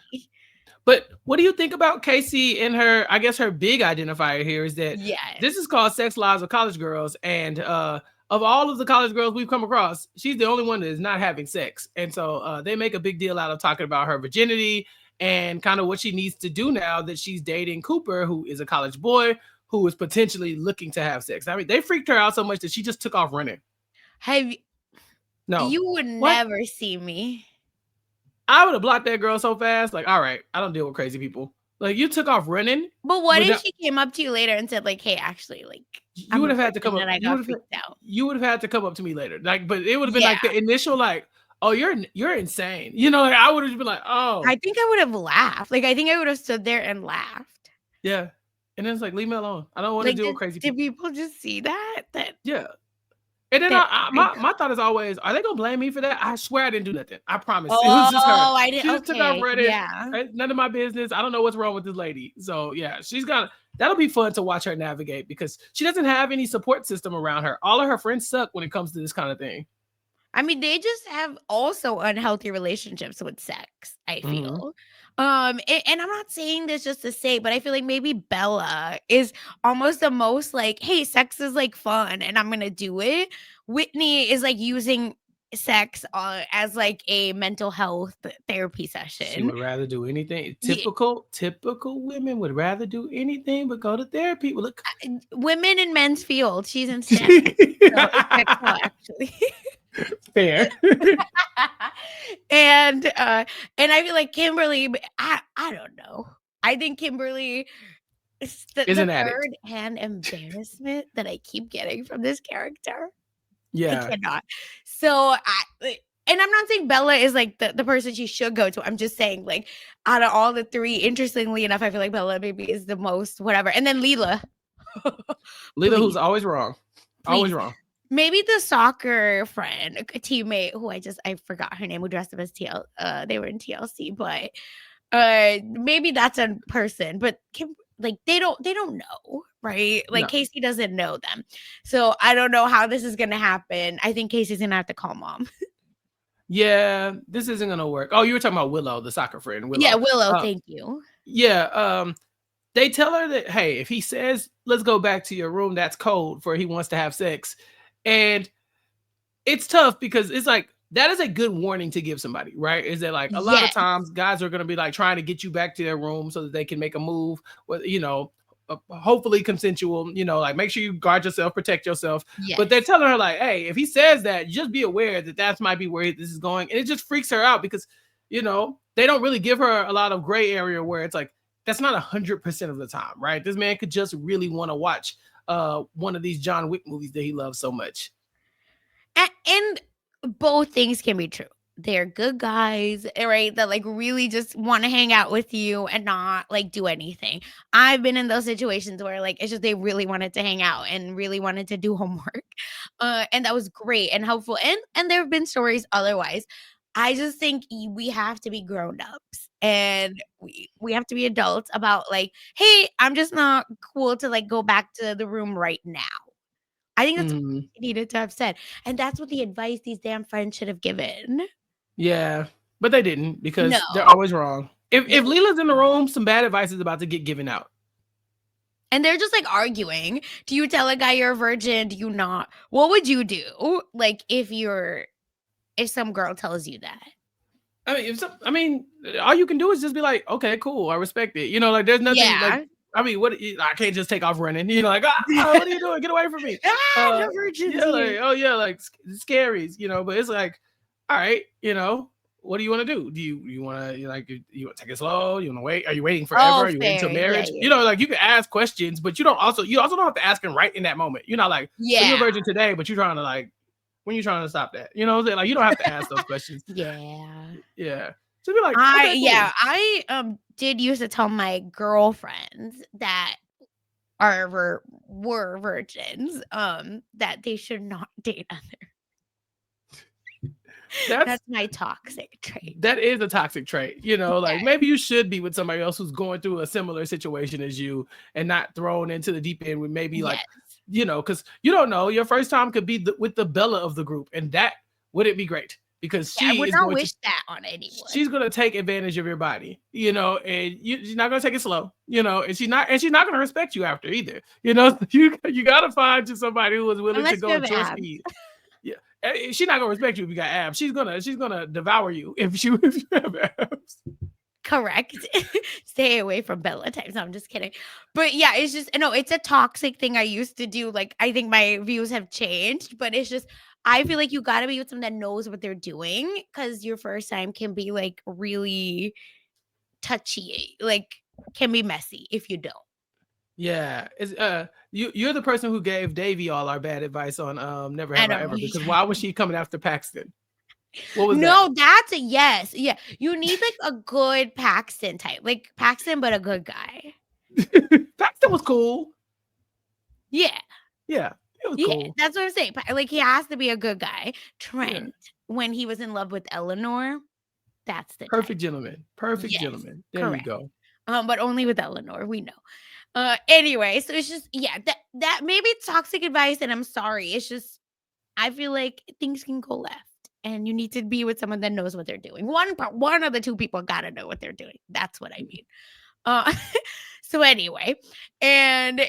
[SPEAKER 2] But what do you think about Casey and her? I guess her big identifier here is that this is called Sex Lives of College Girls. And of all of the college girls we've come across, she's the only one that is not having sex. And so they make a big deal out of talking about her virginity and kind of what she needs to do now that she's dating Cooper, who is a college boy who is potentially looking to have sex. I mean, they freaked her out so much that she just took off running.
[SPEAKER 3] No. You would never see me.
[SPEAKER 2] I would have blocked that girl so fast. Like, all right, I don't deal with crazy people. Like, you took off running.
[SPEAKER 3] But what if she came up to you later and said, like, hey, actually, like,
[SPEAKER 2] you would have had to come up. You would have had to come up to me later. Like, but it would have been like the initial, like, oh, you're insane. Like, I would have been like, oh.
[SPEAKER 3] I think I would have laughed. Like, I think I would have stood there and laughed.
[SPEAKER 2] Yeah. And then it's like, leave me alone. I don't want to deal with crazy people.
[SPEAKER 3] Did people just see that?
[SPEAKER 2] Yeah. And then my thought is always, are they gonna blame me for that? I swear I didn't do nothing. I promise.
[SPEAKER 3] Oh,
[SPEAKER 2] it was just her.
[SPEAKER 3] I didn't.
[SPEAKER 2] She just took off Reddit. Yeah. None of my business. I don't know what's wrong with this lady. So yeah, that'll be fun to watch her navigate, because she doesn't have any support system around her. All of her friends suck when it comes to this kind of thing.
[SPEAKER 3] I mean, they just have also unhealthy relationships with sex, I feel. And I'm not saying this just to say, but I feel like maybe Bella is almost the most like, hey, sex is like fun and I'm gonna do it. Whitney is like using sex as like a mental health therapy session.
[SPEAKER 2] She would rather do anything. Typical women would rather do anything but go to therapy. Well, look,
[SPEAKER 3] women in men's field. She's in STEM. Actually.
[SPEAKER 2] Fair.
[SPEAKER 3] And I feel like Kimberly, I don't know. I think Kimberly is the third-hand embarrassment that I keep getting from this character.
[SPEAKER 2] Yeah.
[SPEAKER 3] I cannot. So and I'm not saying Bella is like the person she should go to. I'm just saying, like, out of all the three, interestingly enough, I feel like Bella maybe is the most whatever. And then Leela.
[SPEAKER 2] Leela, who's always wrong. Always wrong.
[SPEAKER 3] Maybe the soccer friend, a teammate who I forgot her name, who dressed up as they were in TLC, but maybe that's a person. But they don't know, right? Like, no. Casey doesn't know them. So I don't know how this is gonna happen. I think Casey's gonna have to call mom.
[SPEAKER 2] Yeah, this isn't gonna work. Oh, you were talking about Willow, the soccer friend. Willow.
[SPEAKER 3] Yeah, Willow, thank you.
[SPEAKER 2] Yeah, they tell her that, hey, if he says, let's go back to your room, that's code for he wants to have sex. And it's tough because it's like, that is a good warning to give somebody, right? Is that like a lot of times guys are going to be like trying to get you back to their room so that they can make a move, hopefully consensual, like make sure you guard yourself, protect yourself. Yes. But they're telling her like, hey, if he says that, just be aware that might be where this is going. And it just freaks her out because, they don't really give her a lot of gray area where it's like, that's not 100% of the time, right? This man could just really want to watch one of these John Wick movies that he loves so much.
[SPEAKER 3] And both things can be true. They're good guys, right? That like really just want to hang out with you and not like do anything. I've been in those situations where like it's just they really wanted to hang out and really wanted to do homework. And that was great and helpful. And there have been stories otherwise. I just think we have to be grown-ups and we have to be adults about like, hey, I'm just not cool to like go back to the room right now. I think that's what we needed to have said. And that's what the advice these damn friends should have given.
[SPEAKER 2] Yeah, but they didn't because they're always wrong. If Leela's in the room, some bad advice is about to get given out.
[SPEAKER 3] And they're just like arguing. Do you tell a guy you're a virgin? Do you not? What would you do? Like if some girl tells you that?
[SPEAKER 2] I mean, all you can do is just be like, okay, cool, I respect it. You know, like there's nothing like. I mean, what I can't just take off running. You know, like, what are you doing? Get away from me!
[SPEAKER 3] The virgins
[SPEAKER 2] yeah, like, oh yeah, like scaries. You know, but it's like, all right, you know, what do you want to do? Do you want to like you want to take it slow? You want to wait? Are you waiting forever? Are you waiting until marriage? You know, like you can ask questions, but you also don't have to ask them right in that moment. You're not like, are you a virgin today? But you're trying to like, when you're trying to stop that, you know, like you don't have to ask those questions. Yeah. So be like, okay, cool.
[SPEAKER 3] I did used to tell my girlfriends that were virgins that they should not date others. That's my toxic trait.
[SPEAKER 2] That is a toxic trait. You know, like maybe you should be with somebody else who's going through a similar situation as you and not thrown into the deep end with maybe like, you know, because you don't know, your first time could be with the Bella of the group, and that wouldn't be great because
[SPEAKER 3] I would not wish that on anyone.
[SPEAKER 2] She's going to take advantage of your body, you know, and she's not going to take it slow, you know, and she's not going to respect you after either. You know, you got to find you somebody who is willing to go at your speed. Yeah. She's not gonna respect you if you got abs. She's gonna devour you if you have abs.
[SPEAKER 3] Correct. Stay away from Bella types. No, I'm just kidding. But yeah, it's just it's a toxic thing I used to do. Like I think my views have changed, but it's just I feel like you gotta be with someone that knows what they're doing, because your first time can be like really touchy, like can be messy if you don't.
[SPEAKER 2] Yeah, it's you're the person who gave Davy all our bad advice on Never Have I Ever, because why was she coming after Paxton? What was that?
[SPEAKER 3] That's a yes. Yeah, you need like a good Paxton type, like Paxton, but a good guy.
[SPEAKER 2] Paxton was cool.
[SPEAKER 3] Yeah,
[SPEAKER 2] it was cool.
[SPEAKER 3] That's what I'm saying. Like he has to be a good guy. Trent, when he was in love with Eleanor, that's the
[SPEAKER 2] perfect gentleman. Perfect gentleman. There you go.
[SPEAKER 3] But only with Eleanor, we know. Anyway, so it's just that maybe it's toxic advice, and I'm sorry. It's just I feel like things can go left, and you need to be with someone that knows what they're doing. One of the two people gotta know what they're doing. That's what I mean. So anyway, and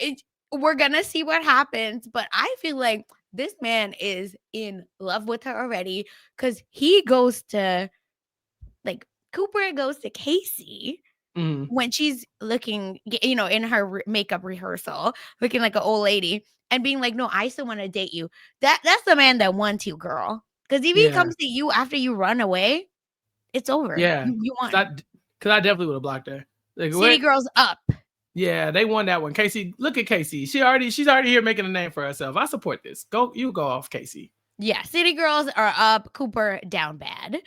[SPEAKER 3] we're gonna see what happens, but I feel like this man is in love with her already, because he goes to Cooper goes to Casey. When she's looking, in her makeup rehearsal, looking like an old lady and being like, no, I still want to date you. That's the man that wants you, girl. Because if he comes to you after you run away, it's over.
[SPEAKER 2] Yeah.
[SPEAKER 3] You won.
[SPEAKER 2] Because I definitely would have blocked her. Like,
[SPEAKER 3] City Girls up.
[SPEAKER 2] Yeah, they won that one. Casey, look at Casey. She's already here making a name for herself. I support this. You go off, Casey.
[SPEAKER 3] Yeah, City Girls are up, Cooper down bad.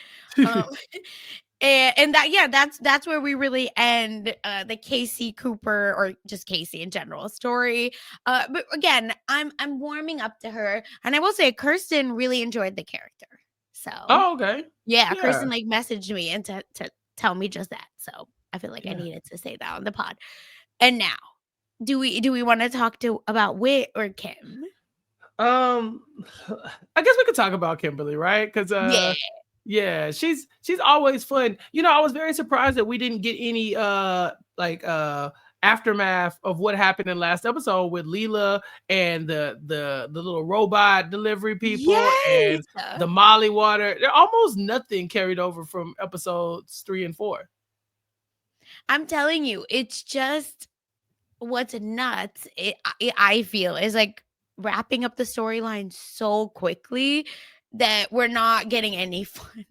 [SPEAKER 3] And that's where we really end the Casey Cooper, or just Casey in general, story. But again, I'm warming up to her, and I will say Kirsten really enjoyed the character. So
[SPEAKER 2] okay.
[SPEAKER 3] Yeah, Kirsten messaged me and to tell me just that. So I feel like I needed to say that on the pod. And now, do we want to talk about Whit or Kim?
[SPEAKER 2] I guess we could talk about Kimberly, right? Because yeah, she's always fun. You know, I was very surprised that we didn't get any aftermath of what happened in last episode with Leela and the little robot delivery people and the Molly water. There almost nothing carried over from episodes 3 and 4.
[SPEAKER 3] I'm telling you, it's just what's nuts. I feel is like wrapping up the storyline so quickly that we're not getting any fun.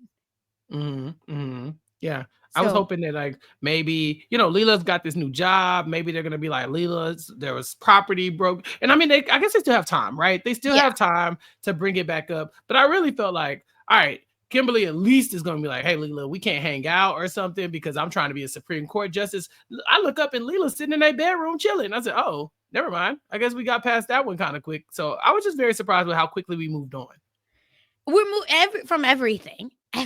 [SPEAKER 2] Yeah. I was hoping that like maybe, Leela's got this new job. Maybe they're going to be like, there was property broke. And I mean, I guess they still have time, right? They still have time to bring it back up. But I really felt like, all right, Kimberly at least is going to be like, hey, Leela, we can't hang out or something because I'm trying to be a Supreme Court justice. I look up and Leela's sitting in their bedroom chilling. I said, oh, never mind. I guess we got past that one kind of quick. So I was just very surprised with how quickly we moved on.
[SPEAKER 3] We moved from everything. But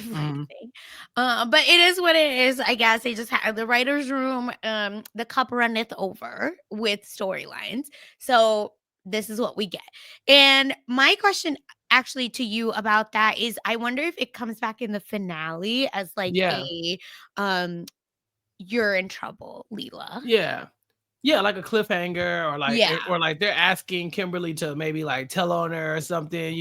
[SPEAKER 3] it is what it is. I guess they just have the writer's room. The cup runneth over with storylines. So this is what we get. And my question actually to you about that is, I wonder if it comes back in the finale as like a you're in trouble, Leela.
[SPEAKER 2] Yeah. Yeah, like a cliffhanger,
[SPEAKER 3] Yeah.
[SPEAKER 2] or like they're asking Kimberly to maybe like tell on her or something,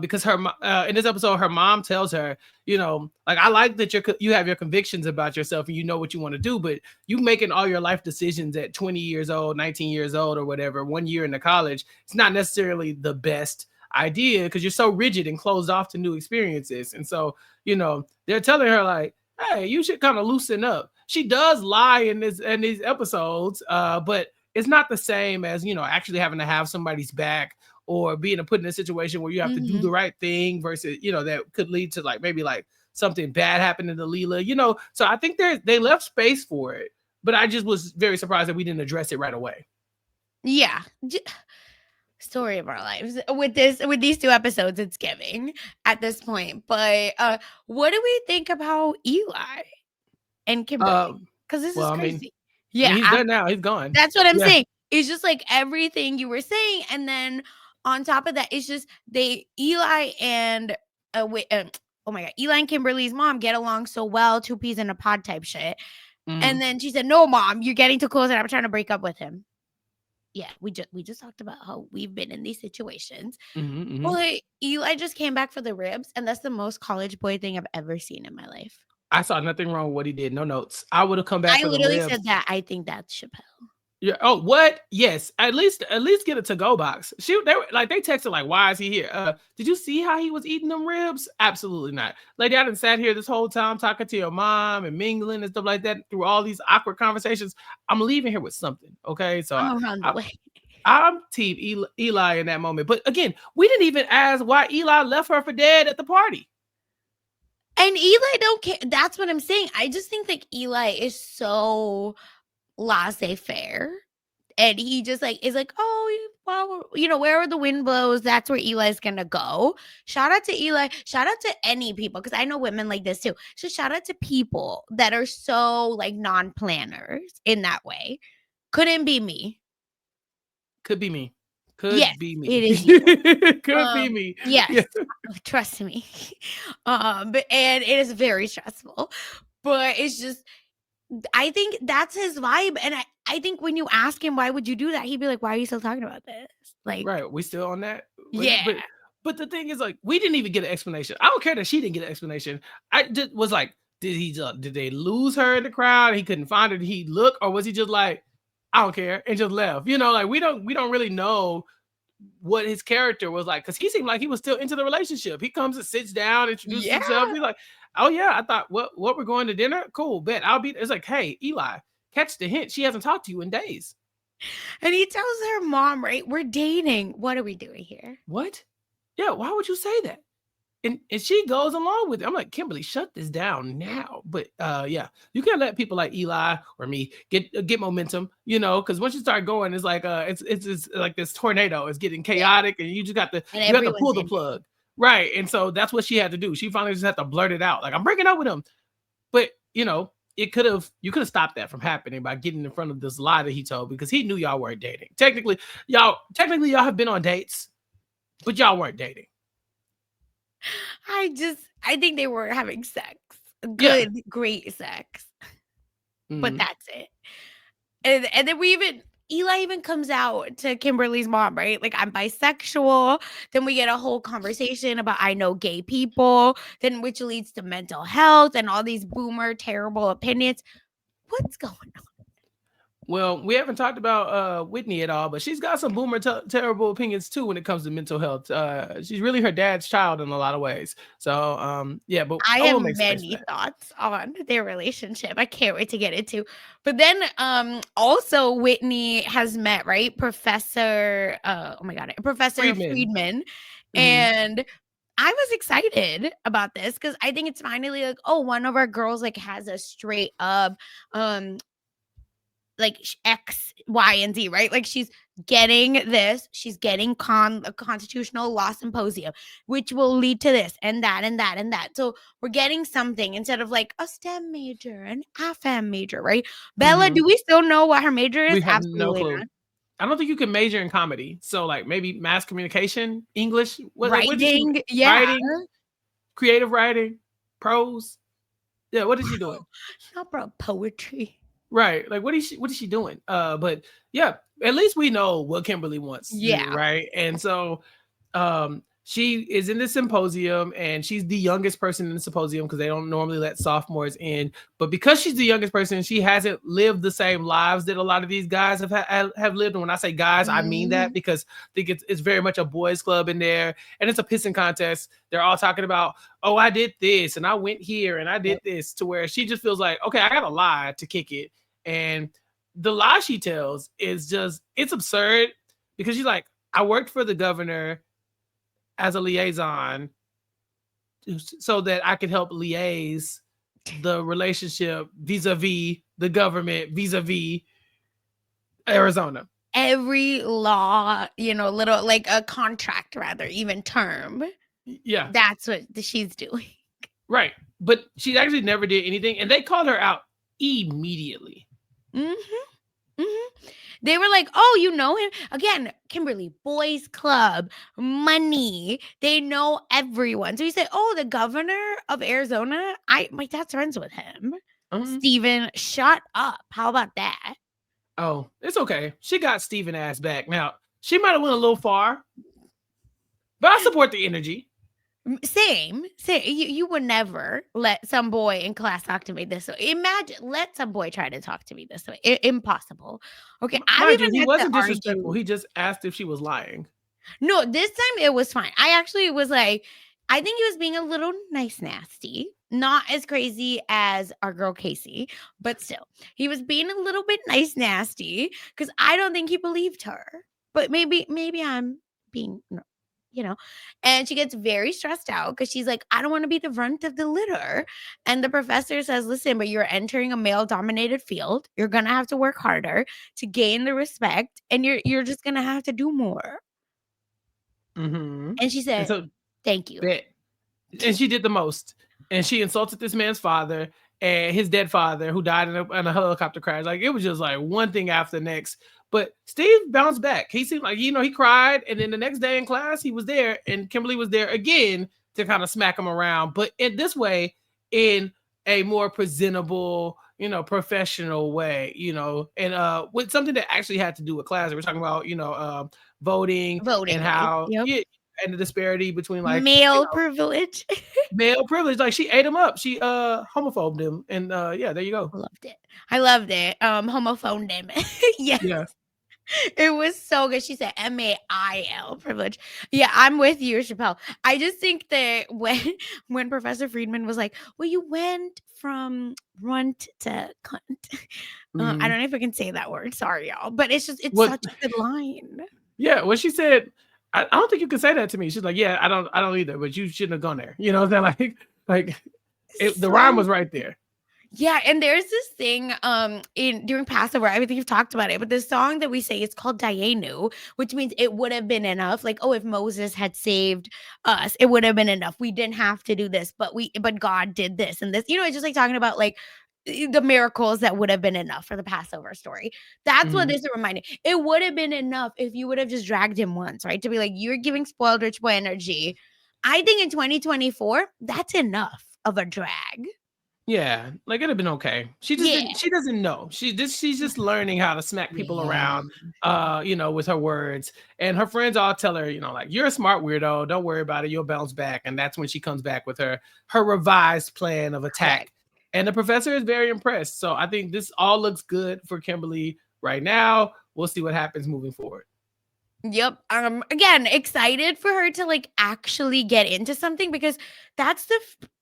[SPEAKER 2] because in this episode, her mom tells her, like, I like that you have your convictions about yourself and you know what you want to do, but you making all your life decisions at 20 years old, 19 years old, or whatever, 1 year into college, it's not necessarily the best idea because you're so rigid and closed off to new experiences. And so, they're telling her like, hey, you should kind of loosen up. She does lie in these episodes, but it's not the same as actually having to have somebody's back or being put in a situation where you have to do the right thing versus that could lead to like maybe like something bad happening to Leela. So I think they left space for it, but I just was very surprised that we didn't address it right away.
[SPEAKER 3] Yeah. Story of our lives with these 2 episodes. It's giving at this point. But what do we think about Eli and Kimberly? Because this is crazy.
[SPEAKER 2] He's done now. He's gone.
[SPEAKER 3] That's what I'm saying. It's just like everything you were saying, and then on top of that, it's just Eli and oh my god, Eli and Kimberly's mom get along so well, 2 peas in a pod type shit. And then she said, "No, mom, you're getting too close, and I'm trying to break up with him." Yeah, we just talked about how we've been in these situations. Well, Eli just came back for the ribs, and that's the most college boy thing I've ever seen in my life.
[SPEAKER 2] I saw nothing wrong with what he did. No notes. I would have come back for the ribs. I literally
[SPEAKER 3] said that. I think that's Chappell.
[SPEAKER 2] Yeah. Oh, what? Yes. At least get a to-go box. They texted like, why is he here? Did you see how he was eating them ribs? Absolutely not. Lady, I done sat here this whole time talking to your mom and mingling and stuff like that through all these awkward conversations. I'm leaving here with something. Okay. So
[SPEAKER 3] I'm around the way.
[SPEAKER 2] I'm team Eli in that moment. But again, we didn't even ask why Eli left her for dead at the party.
[SPEAKER 3] And Eli don't care. That's what I'm saying. I just think like Eli is so laissez-faire, and he just like is like, oh well, wherever the wind blows, that's where Eli's gonna go. Shout out to Eli. Shout out to any people, because I know women like this too. So shout out to people that are so like non-planners in that way. Couldn't be me.
[SPEAKER 2] Could be me. Be me.
[SPEAKER 3] It is you.
[SPEAKER 2] Could be me.
[SPEAKER 3] Yes. Trust me. And it is very stressful. But it's just, I think that's his vibe. And I think when you ask him, why would you do that? He'd be like, why are you still talking about this? Like,
[SPEAKER 2] right. We still on that?
[SPEAKER 3] Yeah.
[SPEAKER 2] But the thing is, like, we didn't even get an explanation. I don't care that she didn't get an explanation. I just was like, did they lose her in the crowd? He couldn't find her. Did he look? Or was he just like, I don't care, and just left? Like, we don't really know what his character was like, because he seemed like he was still into the relationship. He comes and sits down, introduces himself. He's like, oh yeah, I thought, what we're going to dinner? Cool, bet I'll be. It's like, hey, Eli, catch the hint. She hasn't talked to you in days.
[SPEAKER 3] And he tells her mom, right, we're dating. What are we doing here?
[SPEAKER 2] What? Yeah, why would you say that? And she goes along with it. I'm like, Kimberly, shut this down now. But yeah, you can't let people like Eli or me get momentum, because once you start going, it's like it's like this tornado. It's getting chaotic, and you just got to pull the plug, right? And so that's what she had to do. She finally just had to blurt it out, like, I'm breaking up with him. But you could have stopped that from happening by getting in front of this lie that he told, because he knew y'all weren't dating. Technically, y'all have been on dates, but y'all weren't dating.
[SPEAKER 3] I think they were having sex. Good, great sex. But that's it. And then Eli even comes out to Kimberly's mom, right? Like, I'm bisexual. Then we get a whole conversation about I know gay people, then which leads to mental health and all these boomer terrible opinions. What's going on?
[SPEAKER 2] Well, we haven't talked about Whitney at all, but she's got some boomer terrible opinions too when it comes to mental health. She's really her dad's child in a lot of ways. So yeah, but
[SPEAKER 3] I have many thoughts on their relationship. I can't wait to get into. But then also Whitney has met, right, Professor Friedman. And I was excited about this because I think it's finally like, oh, one of our girls like has a straight up like X, Y, and Z, right? Like, she's getting this. She's getting a constitutional law symposium, which will lead to this and that and that and that. So we're getting something instead of like a STEM major, an AFAM major, right? Bella, do we still know what her major is?
[SPEAKER 2] We have no clue. Not. I don't think you can major in comedy. So like maybe mass communication, English,
[SPEAKER 3] writing,
[SPEAKER 2] writing, creative writing, prose. Yeah, what is she doing?
[SPEAKER 3] Not about poetry.
[SPEAKER 2] Right. Like, what is she doing? But yeah, at least we know what Kimberly wants to do, right? And so she is in the symposium, and she's the youngest person in the symposium because they don't normally let sophomores in. But because she's the youngest person, she hasn't lived the same lives that a lot of these guys have lived. And when I say guys, I mean that because I think it's very much a boys' club in there, and it's a pissing contest. They're all talking about, oh, I did this, and I went here, and I did this, to where she just feels like, okay, I got to lie to kick it. And the lie she tells is just, it's absurd because she's like, I worked for the governor as a liaison so that I could help liaise the relationship vis-a-vis the government, vis-a-vis Arizona.
[SPEAKER 3] Every law, little, like a contract rather, even term.
[SPEAKER 2] Yeah.
[SPEAKER 3] That's what she's doing.
[SPEAKER 2] Right. But she actually never did anything. And they called her out immediately.
[SPEAKER 3] They were like, oh, you know him? Again, Kimberly, boys club, money. They know everyone. So you say, oh, the governor of Arizona? My dad's friends with him. Steven, shut up. How about that?
[SPEAKER 2] Oh, it's okay. She got Steven ass back. Now, she might have went a little far, but I support the energy.
[SPEAKER 3] Same. You would never let some boy in class talk to me this way. Imagine, let some boy try to talk to me this way. Impossible. Okay,
[SPEAKER 2] he wasn't disrespectful. He just asked if she was lying.
[SPEAKER 3] No, this time it was fine. I actually was like, I think he was being a little nice nasty. Not as crazy as our girl Casey, but still, he was being a little bit nice nasty because I don't think he believed her. But maybe I'm being, and she gets very stressed out because she's like, I don't want to be the runt of the litter. And the professor says, listen, but you're entering a male-dominated field. You're going to have to work harder to gain the respect, and you're just going to have to do more. And she said, thank you.
[SPEAKER 2] And she did the most. And she insulted this man's father and his dead father who died in a helicopter crash. Like, it was just like one thing after the next. But Steve bounced back. He seemed like, he cried. And then the next day in class, he was there. And Kimberly was there again to kind of smack him around. But in this way, in a more presentable, professional way, and with something that actually had to do with class. We're talking about, voting and how and the disparity between like
[SPEAKER 3] male privilege.
[SPEAKER 2] Male privilege. Like, she ate him up. She homophobed him. And yeah, there you go.
[SPEAKER 3] I loved it. Homophobed him. Yes. Yeah. It was so good. She said MAIL privilege. Yeah, I'm with you, Chappell. I just think that when Professor Friedman was like, well, you went from runt to cunt. I don't know if I can say that word. Sorry, y'all. But it's such a good line.
[SPEAKER 2] Yeah, when she said, I don't think you can say that to me. She's like, yeah, I don't either, but you shouldn't have gone there. You know what I'm saying? Like the rhyme was right there.
[SPEAKER 3] Yeah, and there's this thing during Passover, I think you've talked about it, but the song that we say, it's called Dayenu, which means it would have been enough. Like, oh, if Moses had saved us, it would have been enough. We didn't have to do this, but God did this and this. It's just like talking about like the miracles that would have been enough for the Passover story. That's what this is reminding. It would have been enough if you would have just dragged him once, right? To be like, you're giving spoiled rich boy energy. I think in 2024, that's enough of a drag.
[SPEAKER 2] Yeah, like it'd have been okay. She just she doesn't know. She's just learning how to smack people around, with her words. And her friends all tell her, like, you're a smart weirdo. Don't worry about it. You'll bounce back. And that's when she comes back with her revised plan of attack. Right. And the professor is very impressed. So I think this all looks good for Kimberly right now. We'll see what happens moving forward.
[SPEAKER 3] Yep. Again, excited for her to like actually get into something, because that's the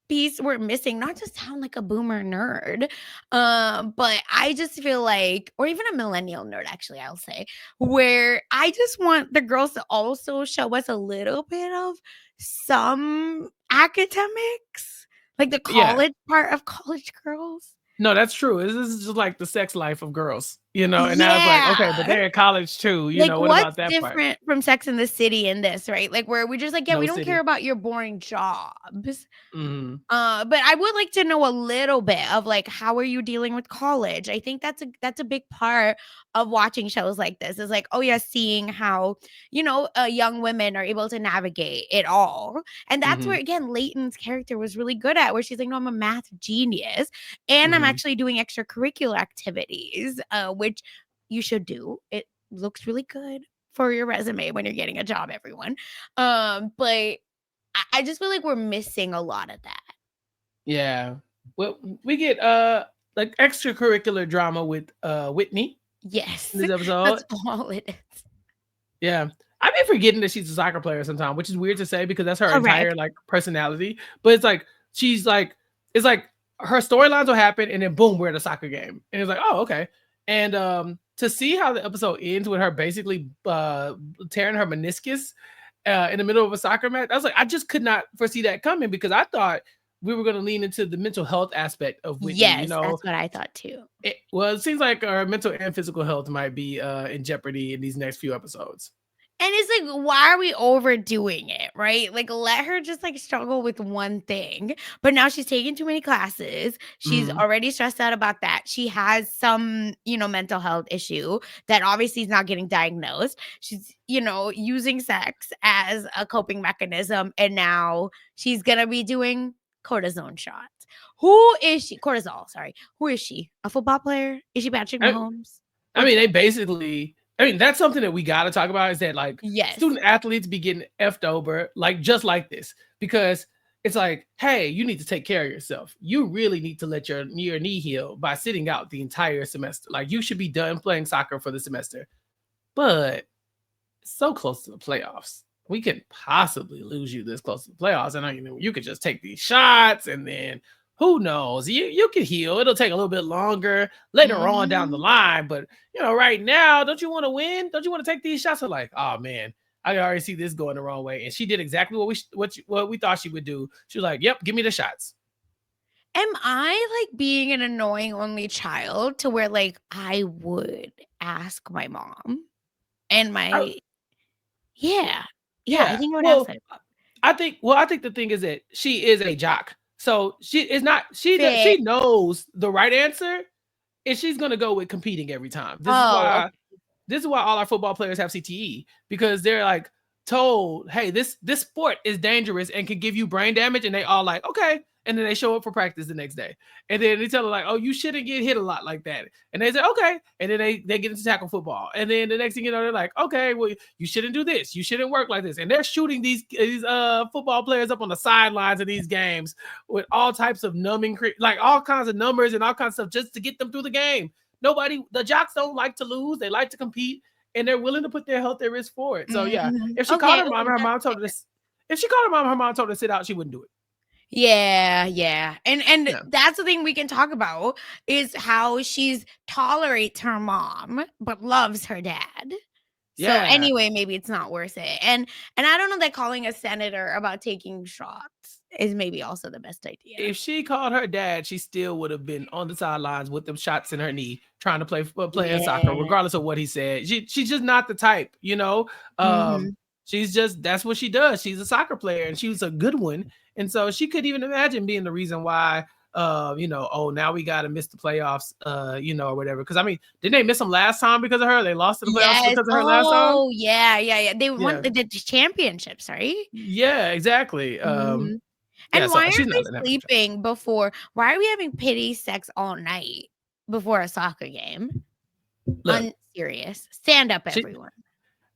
[SPEAKER 3] piece we're missing. Not to sound like a boomer nerd, but I just feel like, or even a millennial nerd, actually, I'll say, where I just want the girls to also show us a little bit of some academics. Like the college part of college girls.
[SPEAKER 2] No, that's true. This is just like the sex life of girls. you know, and I was like, okay, but they're in college too, you
[SPEAKER 3] like,
[SPEAKER 2] know, what
[SPEAKER 3] what's
[SPEAKER 2] about that part?
[SPEAKER 3] different from Sex and the City in this, right? Like, where we're just like, yeah,
[SPEAKER 2] No
[SPEAKER 3] we don't care
[SPEAKER 2] city.
[SPEAKER 3] about your boring jobs.
[SPEAKER 2] Mhm.
[SPEAKER 3] But I would like to know a little bit of like, how are you dealing with college? I think that's a big part of watching shows like this. Is like, oh yeah, seeing how young women are able to navigate it all, and that's where
[SPEAKER 2] Mhm.
[SPEAKER 3] again Leighton's character was really good at, where she's like, no, I'm a math genius, and I'm
[SPEAKER 2] Mhm.
[SPEAKER 3] actually doing extracurricular activities, which you should do. It looks really good for your resume when you're getting a job, everyone. But I just feel like we're missing a lot of that.
[SPEAKER 2] Yeah. Well, we get like extracurricular drama with Whitney
[SPEAKER 3] Yes,
[SPEAKER 2] in this
[SPEAKER 3] that's
[SPEAKER 2] episode.
[SPEAKER 3] all it is.
[SPEAKER 2] Yeah. I've been forgetting that she's a soccer player sometimes, which is weird to say because that's her entire
[SPEAKER 3] Correct.
[SPEAKER 2] like personality. But it's like she's like it's like her storylines will happen and then boom, we're at a soccer game. And it's like, oh, okay. And to see how the episode ends with her basically tearing her meniscus in the middle of a soccer match, I was like, I just could not foresee that coming because I thought we were going to lean into the mental health aspect of Whitney. You
[SPEAKER 3] Yes,
[SPEAKER 2] know,
[SPEAKER 3] that's what I thought too.
[SPEAKER 2] it seems like her mental and physical health might be in jeopardy in these next few episodes.
[SPEAKER 3] And it's like, why are we overdoing it, right? Like, let her just like struggle with one thing. But now she's taking too many classes. She's
[SPEAKER 2] Mhm.
[SPEAKER 3] already stressed out about that. She has some, mental health issue that obviously is not getting diagnosed. She's, using sex as a coping mechanism. And now she's going to be doing cortisone shots. Who is she? Cortisol, sorry. Who is she? A football player? Is she Patrick Mahomes?
[SPEAKER 2] I mean, they basically. I mean, that's something that we got to talk about is that like
[SPEAKER 3] Yes.
[SPEAKER 2] student athletes be getting effed over like just like this because it's like, hey, you need to take care of yourself. You really need to let your knee heal by sitting out the entire semester. Like you should be done playing soccer for the semester. But so close to the playoffs. We could possibly lose you this close to the playoffs. And you could just take these shots and then who knows? You can heal. It'll take a little bit longer later on down the line. But right now, don't you want to win? Don't you want to take these shots? I'm like, oh man, I already see this going the wrong way. And she did exactly what we thought she would do. She was like, yep, give me the shots.
[SPEAKER 3] Am I like being an annoying only child to where like I would ask my mom and my yeah. Yeah, I
[SPEAKER 2] Yeah.
[SPEAKER 3] think I would ask
[SPEAKER 2] Well,
[SPEAKER 3] her.
[SPEAKER 2] I think the thing is that she is a jock. So she is not
[SPEAKER 3] Fair.
[SPEAKER 2] she knows the right answer and she's going to go with competing every time.
[SPEAKER 3] Oh, okay.
[SPEAKER 2] This is why all our football players have CTE because they're like told, "Hey, this sport is dangerous and can give you brain damage," and they all like, "Okay." And then they show up for practice the next day, and then they tell her like, "Oh, you shouldn't get hit a lot like that." And they say, "Okay," and then they get into tackle football, and then the next thing you know, they're like, "Okay, well, you shouldn't do this. You shouldn't work like this." And they're shooting these football players up on the sidelines of these games with all types of numbing, like all kinds of numbers and all kinds of stuff just to get them through the game. The jocks don't like to lose; they like to compete, and they're willing to put their health at risk for it. So yeah, if she called
[SPEAKER 3] Okay,
[SPEAKER 2] her mom, her mom told her this. If she called her mom told her to sit out, she wouldn't do it.
[SPEAKER 3] yeah. And
[SPEAKER 2] Yeah.
[SPEAKER 3] that's the thing we can talk about is how she's tolerates her mom but loves her dad. So
[SPEAKER 2] Yeah.
[SPEAKER 3] anyway, maybe it's not worth it. And I don't know that calling a senator about taking shots is maybe also the best idea.
[SPEAKER 2] If she called her dad, she still would have been on the sidelines with them shots in her knee, trying to play soccer, regardless of what he said. She's just not the type, She's just that's what she does. She's a soccer player, and she was a good one, and so she could even imagine being the reason why. Oh, now we got to miss the playoffs, or whatever. Because I mean, didn't they miss them last time because of her? They lost to the playoffs
[SPEAKER 3] Yes.
[SPEAKER 2] because of her last time.
[SPEAKER 3] Oh, yeah. They won the championships, right?
[SPEAKER 2] Yeah, exactly.
[SPEAKER 3] And
[SPEAKER 2] Yeah, so
[SPEAKER 3] why
[SPEAKER 2] she's
[SPEAKER 3] aren't
[SPEAKER 2] not
[SPEAKER 3] we
[SPEAKER 2] in that
[SPEAKER 3] sleeping before? Why are we having pity sex all night before a soccer game?
[SPEAKER 2] Look,
[SPEAKER 3] Unserious. Stand up, everyone.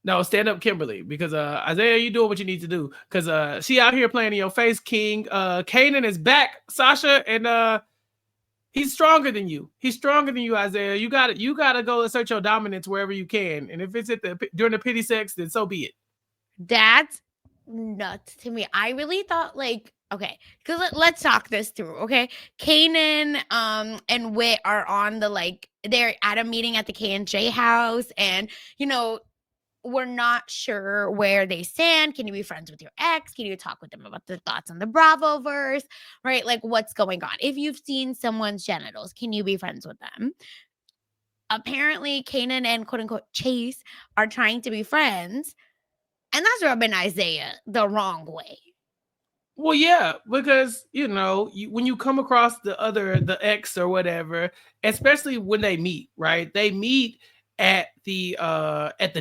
[SPEAKER 2] No, stand up, Kimberly, because Isaiah, you doing what you need to do. Because she out here playing in your face, King. Kanan is back, Sasha, and he's stronger than you. He's stronger than you, Isaiah. You gotta go assert your dominance wherever you can. And if it's during the pity sex, then so be it.
[SPEAKER 3] That's nuts to me. I really thought okay, because let's talk this through. Okay, Kanan and Whit are on they're at a meeting at the K&J house, and we're not sure where they stand. Can you be friends with your ex? Can you talk with them about their thoughts on the Bravo verse? Right? Like, what's going on? If you've seen someone's genitals, can you be friends with them? apparently Kanan and quote unquote Chase are trying to be friends, and that's rubbing Isaiah the wrong way.
[SPEAKER 2] Well, yeah, because when you come across the ex or whatever, especially when they meet, right? They meet at the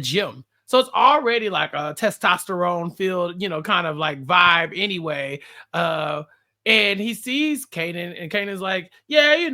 [SPEAKER 2] gym. So it's already like a testosterone filled, kind of like vibe anyway. And he sees Kanan, and Kanan's like, yeah,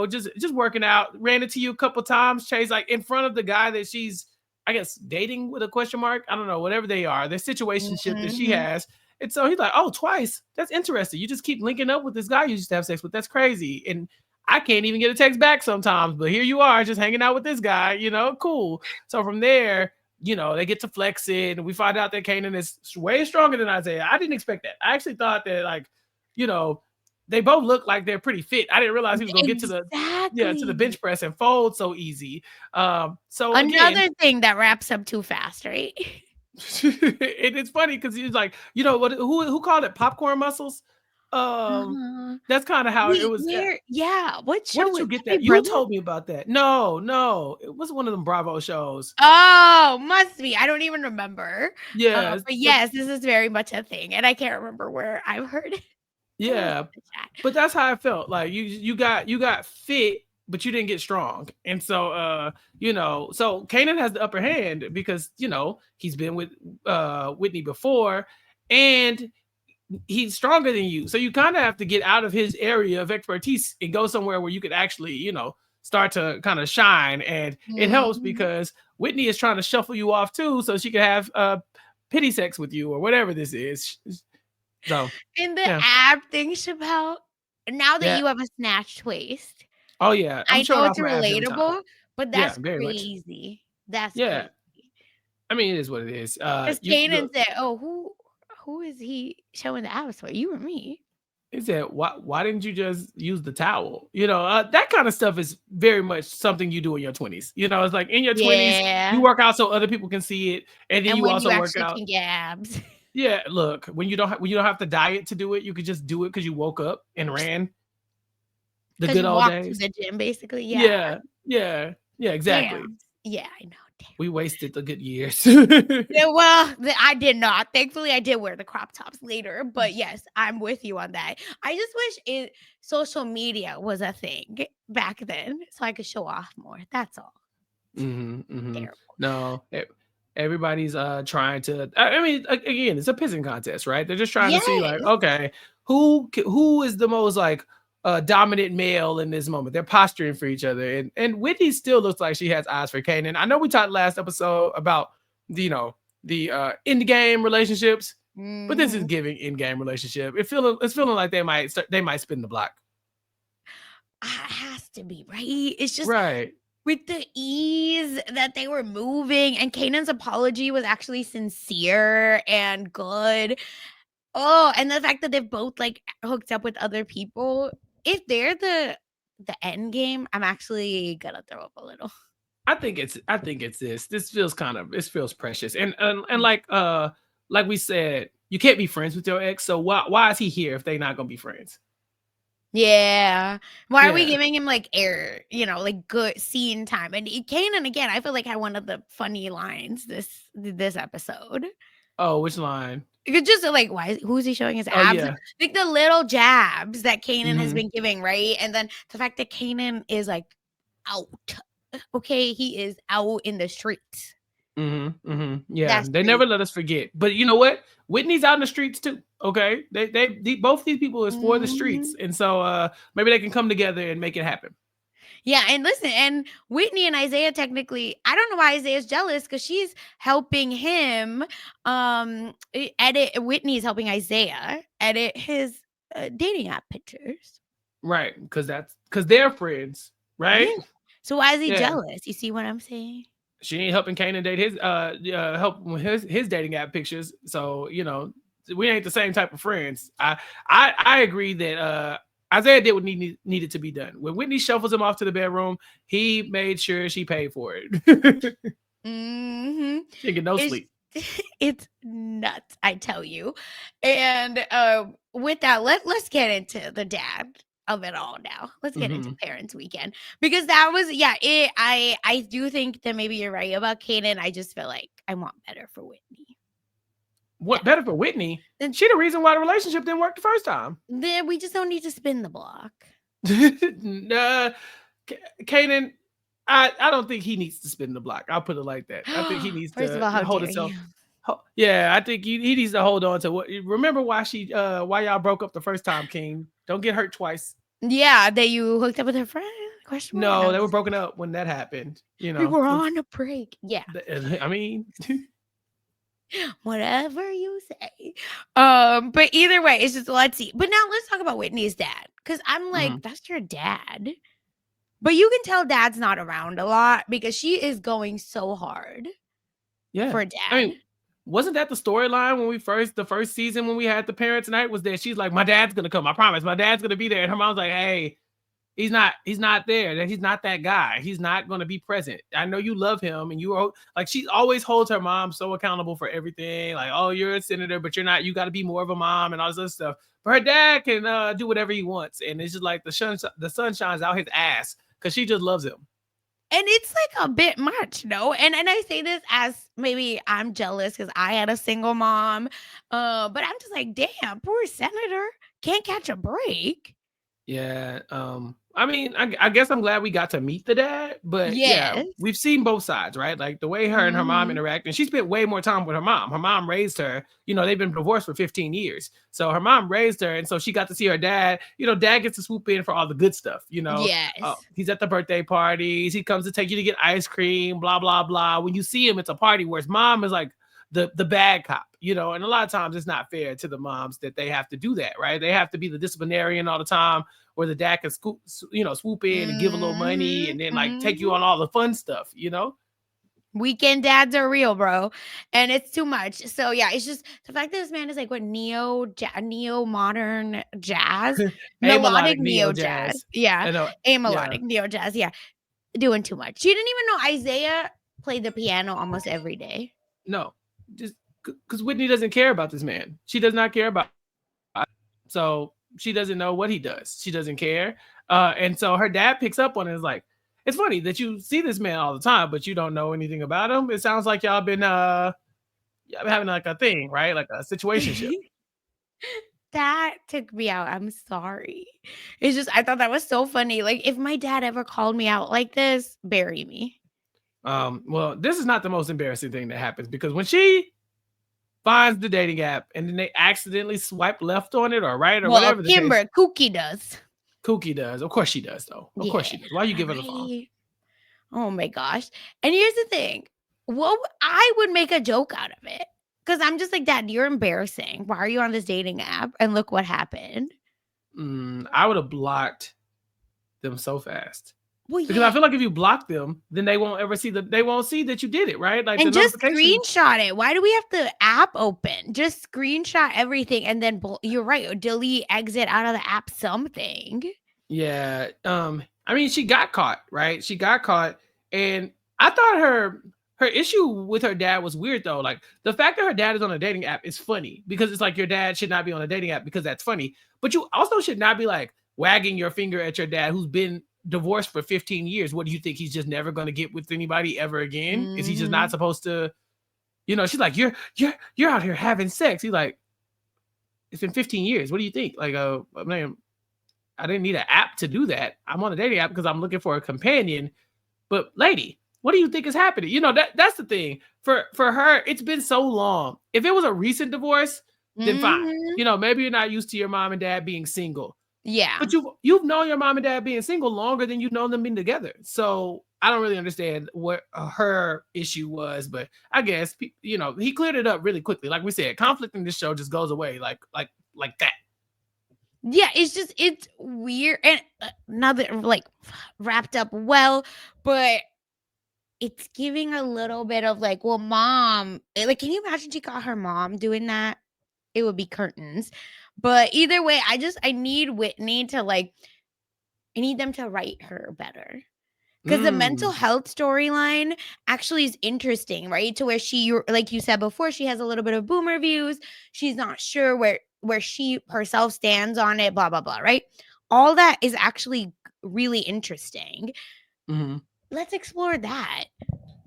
[SPEAKER 2] just working out. Ran into you a couple times, Chase, like in front of the guy that she's, I guess, dating with a question mark. I don't know, whatever they are, their situationship that she has. And so he's like, oh, twice. That's interesting. You just keep linking up with this guy you used to have sex with. That's crazy. And I can't even get a text back sometimes, but here you are just hanging out with this guy, cool. So from there, they get to flex it, and we find out that Kanan is way stronger than Isaiah. I didn't expect that. I actually thought that, like, they both look like they're pretty fit. I didn't realize he was going to get to the bench press and fold so easy. So
[SPEAKER 3] another thing that wraps up too fast, right?
[SPEAKER 2] It's funny because he's like, who called it popcorn muscles? That's kind of how it was.
[SPEAKER 3] What show?
[SPEAKER 2] Where did you get that? You told me about that. No, it was one of them Bravo shows.
[SPEAKER 3] Oh, must be. I don't even remember.
[SPEAKER 2] Yeah,
[SPEAKER 3] but yes, this is very much a thing, and I can't remember where I've heard it.
[SPEAKER 2] Yeah, but that's how I felt. Like you got fit, but you didn't get strong. And so so Kanan has the upper hand because he's been with Whitney before, and he's stronger than you. So you kind of have to get out of his area of expertise and go somewhere where you could actually, start to kind of shine. And it helps because Whitney is trying to shuffle you off too, so she can have pity sex with you or whatever this is. So
[SPEAKER 3] in the ab thing, Chappell, now that you have a snatched waist.
[SPEAKER 2] Oh yeah,
[SPEAKER 3] I know it's relatable, but that's crazy. That's crazy.
[SPEAKER 2] I mean, it is what it is.
[SPEAKER 3] Because Kanan said, "Oh, who is he showing the abs for? You or me?"
[SPEAKER 2] He said, "Why didn't you just use the towel?" That kind of stuff is very much something you do in your 20s. It's like in your 20s, you work out so other people can see it, and then you also work out.
[SPEAKER 3] Can get abs.
[SPEAKER 2] Yeah, look, when you don't have to diet to do it, you could just do it because you woke up and ran. The good old days.
[SPEAKER 3] To the gym, basically.
[SPEAKER 2] Yeah, exactly.
[SPEAKER 3] Damn. Yeah, I know. Damn.
[SPEAKER 2] We wasted the good years.
[SPEAKER 3] Yeah, well, I did not. Thankfully, I did wear the crop tops later. But yes, I'm with you on that. I just wish social media was a thing back then, so I could show off more. That's all.
[SPEAKER 2] No, everybody's trying to. I mean, again, it's a pissing contest, right? They're just trying to see, like, okay, who is the most like dominant male in this moment. They're posturing for each other, and Whitney still looks like she has eyes for Kanan. I know we talked last episode about the end game relationships, but this is giving end game relationship. It's feeling like they might spin the block.
[SPEAKER 3] It has to be, right? It's just
[SPEAKER 2] right.
[SPEAKER 3] With the ease that they were moving, and Kanan's apology was actually sincere and good. Oh, and the fact that they've both like hooked up with other people. If they're the end game, I'm actually gonna throw up a little.
[SPEAKER 2] I think it's this. This feels feels precious. And like we said, you can't be friends with your ex. So why is he here if they're not gonna be friends?
[SPEAKER 3] Yeah. Why are we giving him like like good scene time? And Kanan again, I feel like had one of the funny lines this episode.
[SPEAKER 2] Oh, which line?
[SPEAKER 3] Just like, who's he showing his abs? Like the little jabs that Kanan has been giving, right? And then the fact that Kanan is like out. Okay, he is out in the streets.
[SPEAKER 2] Yeah, they never let us forget. But you know what? Whitney's out in the streets too. Okay, they both these people is for the streets, and so maybe they can come together and make it happen.
[SPEAKER 3] Yeah, and listen, and Whitney and Isaiah technically, I don't know why Isaiah's jealous because she's helping him edit. Whitney's helping Isaiah edit his dating app pictures.
[SPEAKER 2] Right, because they're friends, right?
[SPEAKER 3] Yeah. So why is he jealous? You see what I'm saying?
[SPEAKER 2] She ain't helping Kanan date his help with his dating app pictures. So we ain't the same type of friends. I agree that Isaiah did what needed to be done. When Whitney shuffles him off to the bedroom, he made sure she paid for it. She get no sleep.
[SPEAKER 3] It's nuts, I tell you. And with that, let's get into the dad. of it all now. Let's get into
[SPEAKER 2] Mm-hmm.
[SPEAKER 3] Parents Weekend. Because that was, I do think that maybe you're right about Kanan. I just feel like I want better for Whitney.
[SPEAKER 2] What better for Whitney? She the reason why the relationship didn't work the first time.
[SPEAKER 3] Then we just don't need to spin the block.
[SPEAKER 2] Kanan, I don't think he needs to spin the block. I'll put it like that. I think he needs
[SPEAKER 3] First
[SPEAKER 2] to
[SPEAKER 3] of all, how
[SPEAKER 2] hold
[SPEAKER 3] dare
[SPEAKER 2] himself.
[SPEAKER 3] you?
[SPEAKER 2] Yeah, I think he needs to hold on to what. Remember why why y'all broke up the first time, King? Don't get hurt twice.
[SPEAKER 3] Yeah, that you hooked up with her friend? Question mark?
[SPEAKER 2] No, they were broken up when that happened. You know,
[SPEAKER 3] We were on a break. Yeah.
[SPEAKER 2] I mean,
[SPEAKER 3] whatever you say. But either way, it's just let's see. But now let's talk about Whitney's dad. Because I'm like, that's your dad. But you can tell dad's not around a lot because she is going so hard.
[SPEAKER 2] Yeah.
[SPEAKER 3] For dad.
[SPEAKER 2] I mean, wasn't that the storyline when the first season when we had the parents' night was that she's like, my dad's gonna come. I promise, my dad's gonna be there. And her mom's like, hey, he's not there. He's not that guy. He's not gonna be present. I know you love him, and you like she always holds her mom so accountable for everything. Like, oh, you're a senator, but you're not. You got to be more of a mom and all this other stuff. But her dad can do whatever he wants, and it's just like the sun shines out his ass because she just loves him.
[SPEAKER 3] And it's like a bit much, no? And I say this as maybe I'm jealous because I had a single mom. But I'm just like, damn, poor senator can't catch a break.
[SPEAKER 2] Yeah. I mean, I guess I'm glad we got to meet the dad, but yeah, we've seen both sides, right? Like the way her and her mom interact, and she spent way more time with her mom. Her mom raised her, they've been divorced for 15 years. So her mom raised her, and so she got to see her dad. Dad gets to swoop in for all the good stuff,
[SPEAKER 3] Yes.
[SPEAKER 2] He's at the birthday parties. He comes to take you to get ice cream, blah, blah, blah. When you see him, it's a party, whereas mom is like the bad cop, and a lot of times it's not fair to the moms that they have to do that, right? They have to be the disciplinarian all the time, where the dad can swoop in and give a little money and then like take you on all the fun stuff,
[SPEAKER 3] Weekend dads are real, bro, and it's too much. So yeah, it's just the fact that this man is like what neo modern jazz, melodic neo jazz, yeah, a melodic neo jazz, yeah, doing too much. She didn't even know Isaiah played the piano almost every day.
[SPEAKER 2] No, just because Whitney doesn't care about this man. She does not care about it. So she doesn't know what he does. She doesn't care. And so her dad picks up on it and is like, it's funny that you see this man all the time, but you don't know anything about him. It sounds like y'all been having like a thing, right? Like a situationship.
[SPEAKER 3] That took me out. I'm sorry. It's just, I thought that was so funny. Like, if my dad ever called me out like this, bury me.
[SPEAKER 2] Well, this is not the most embarrassing thing that happens, because when she finds the dating app and then they accidentally swipe left on it or right or whatever.
[SPEAKER 3] Kookie does.
[SPEAKER 2] Kookie does. Of course she does, though. Of course she does. Why you give her the phone?
[SPEAKER 3] Oh my gosh. And here's the thing. I would make a joke out of it. Because I'm just like, Dad, you're embarrassing. Why are you on this dating app? And look what happened.
[SPEAKER 2] I would have blocked them so fast.
[SPEAKER 3] Well,
[SPEAKER 2] because I feel like if you block them, then they won't ever see they won't see that you did it, right? Like,
[SPEAKER 3] and just screenshot it. Why do we have the app open? Just screenshot everything and then you're right, delete, exit out of the app, something.
[SPEAKER 2] Yeah. I mean, she got caught, right? She got caught, and I thought her issue with her dad was weird, though. Like, the fact that her dad is on a dating app is funny, because it's like your dad should not be on a dating app because that's funny. But you also should not be like wagging your finger at your dad who's been divorced for 15 years. What do you think? He's just never going to get with anybody ever again? Is he just not supposed to? She's like, you're out here having sex. He's like, it's been 15 years. What do you think? Like, man, I didn't need an app to do that. I'm on a dating app because I'm looking for a companion. But lady, what do you think is happening? That's the thing. For her, it's been so long. If it was a recent divorce, then fine. Maybe you're not used to your mom and dad being single.
[SPEAKER 3] Yeah.
[SPEAKER 2] But you've known your mom and dad being single longer than you've known them being together. So I don't really understand what her issue was, but I guess, he cleared it up really quickly. Like we said, conflict in this show just goes away like that.
[SPEAKER 3] Yeah, it's weird and another like wrapped up well, but it's giving a little bit of like, well, mom, like, can you imagine she got her mom doing that? It would be curtains. But either way, I need Whitney to I need them to write her better. Because the mental health storyline actually is interesting, right? To where she, like you said before, she has a little bit of boomer views. She's not sure where she herself stands on it, blah, blah, blah, right? all that is actually really interesting.
[SPEAKER 2] Mm-hmm.
[SPEAKER 3] Let's explore that.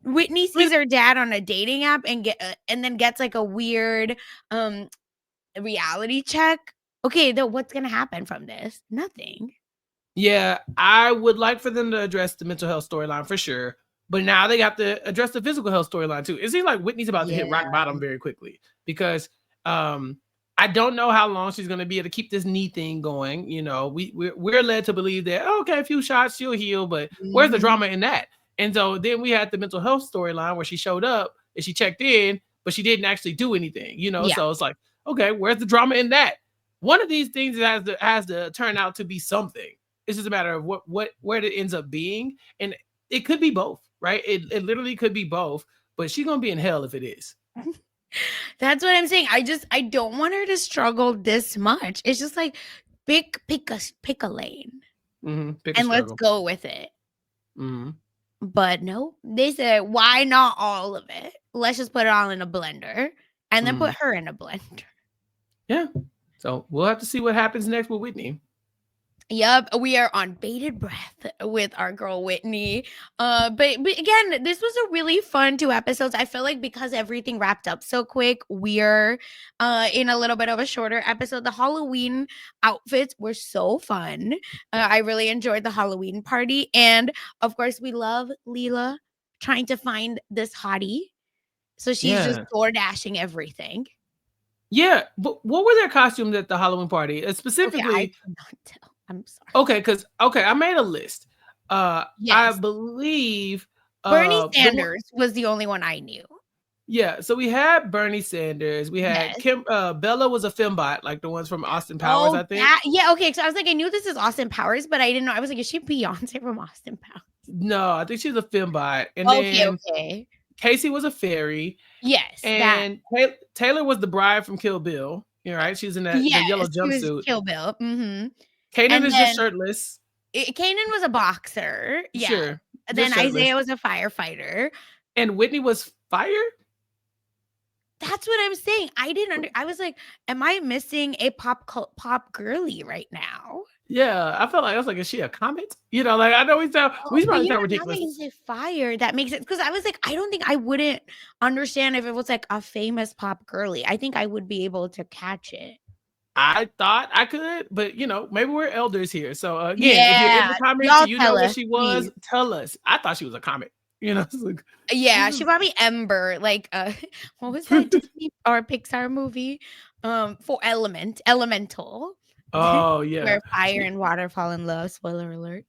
[SPEAKER 3] Whitney sees her dad on a dating app and then gets like a weird reality check. Okay, though, what's gonna happen from this? Nothing.
[SPEAKER 2] Yeah, I would like for them to address the mental health storyline for sure. But now they have to address the physical health storyline too. It seems like Whitney's about to hit rock bottom very quickly because I don't know how long she's going to be able to keep this knee thing going. You know, we're led to believe that, okay, a few shots, she'll heal, but where's the drama in that? And so then we had the mental health storyline where she showed up and she checked in, but she didn't actually do anything, you know? Yeah. So it's like, okay, where's the drama in that? One of these things has to turn out to be something. It's just a matter of where it ends up being. And it could be both, right? It literally could be both, but she's going to be in hell if it is.
[SPEAKER 3] That's what I'm saying. I don't want her to struggle this much. It's just like pick a lane. And let's go with it.
[SPEAKER 2] Mm-hmm.
[SPEAKER 3] But no, they said, why not all of it? Let's just put it all in a blender and then put her in a blender.
[SPEAKER 2] Yeah. So we'll have to see what happens next with Whitney.
[SPEAKER 3] Yep, we are on bated breath with our girl Whitney. But again, this was a really fun 2 episodes. I feel like because everything wrapped up so quick, we're in a little bit of a shorter episode. The Halloween outfits were so fun. I really enjoyed the Halloween party. And of course, we love Leela trying to find this hottie. So she's just door dashing everything.
[SPEAKER 2] Yeah, but what were their costumes at the Halloween party? Specifically,
[SPEAKER 3] okay, I cannot tell. I'm sorry.
[SPEAKER 2] Okay, I made a list. Yes. I believe
[SPEAKER 3] Bernie Sanders was the only one I knew.
[SPEAKER 2] Yeah, so we had Bernie Sanders. We had Bella was a fembot, like the ones from Austin Powers, I think.
[SPEAKER 3] Okay. So I was like, I knew this is Austin Powers, but I didn't know. I was like, is she Beyonce from Austin Powers?
[SPEAKER 2] No, I think she's a fembot. And then Casey was a fairy.
[SPEAKER 3] Yes.
[SPEAKER 2] And Taylor was the bride from Kill Bill. You're right. She's in the yellow jumpsuit.
[SPEAKER 3] Kill Bill. Mm-hmm.
[SPEAKER 2] Kanan is just shirtless.
[SPEAKER 3] Kanan was a boxer. Yeah.
[SPEAKER 2] Sure.
[SPEAKER 3] Then Isaiah was a firefighter.
[SPEAKER 2] And Whitney was fire?
[SPEAKER 3] That's what I'm saying. I was like, am I missing a pop girly right now?
[SPEAKER 2] Yeah, I felt like I was like, is she a comet? You know, like I know we probably sound ridiculous.
[SPEAKER 3] Now that you say fire, that makes sense. Because I was like, I don't think I wouldn't understand if it was like a famous pop girly. I think I would be able to catch it.
[SPEAKER 2] I thought I could, but you know, maybe we're elders here. So again, if you're in the comments, you know what she was. Please. Tell us. I thought she was a comet. You know, like,
[SPEAKER 3] she probably Ember. Like, what was that Disney or Pixar movie? For Elemental.
[SPEAKER 2] Oh yeah,
[SPEAKER 3] where fire and water fall in love. Spoiler alert.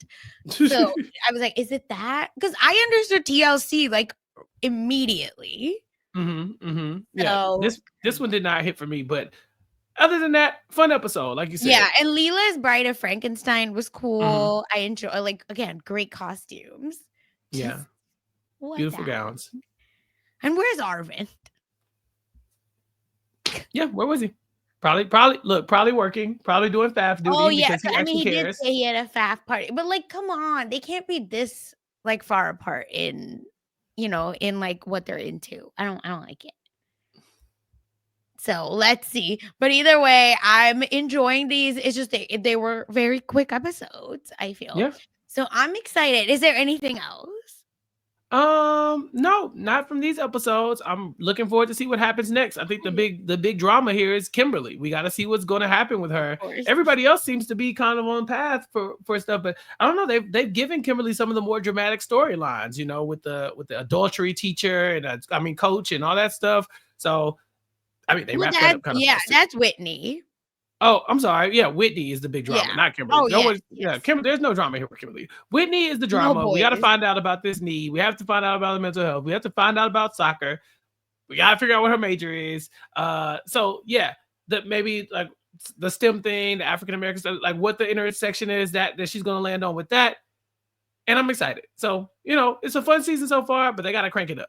[SPEAKER 3] So I was like, is it that? Because I understood TLC like immediately.
[SPEAKER 2] Yeah, this one did not hit for me, but other than that, fun episode, like you said.
[SPEAKER 3] Yeah, and Leela's Bride of Frankenstein was cool. I enjoy, like, again, great costumes.
[SPEAKER 2] Yeah, beautiful gowns.
[SPEAKER 3] And where's Arvin?
[SPEAKER 2] Yeah, where was he? Probably working, probably doing FAF duty because he actually cares.
[SPEAKER 3] Did say he had a FAF party, but like, come on, they can't be this like far apart in, in like what they're into. I don't like it. So let's see. But either way, I'm enjoying these. It's just they were very quick episodes, I feel.
[SPEAKER 2] Yeah.
[SPEAKER 3] So I'm excited. Is there anything else?
[SPEAKER 2] No, not from these episodes. I'm looking forward to see what happens next. I think the big drama here is Kimberly. We got to see what's going to happen with her. Everybody else seems to be kind of on path for stuff, but I don't know. They've given Kimberly some of the more dramatic storylines, with the adultery teacher and coach and all that stuff. So they wrapped that up kind of fast.
[SPEAKER 3] That's Whitney.
[SPEAKER 2] Oh, I'm sorry. Yeah, Whitney is the big drama, not Kimberly. Kimberly, there's no drama here with Kimberly. Whitney is the drama. We got to find out about this knee. We have to find out about the mental health. We have to find out about soccer. We got to figure out what her major is. Maybe like the STEM thing, the African American stuff, like what the intersection is that she's going to land on with that. And I'm excited. So, it's a fun season so far, but they got to crank it up.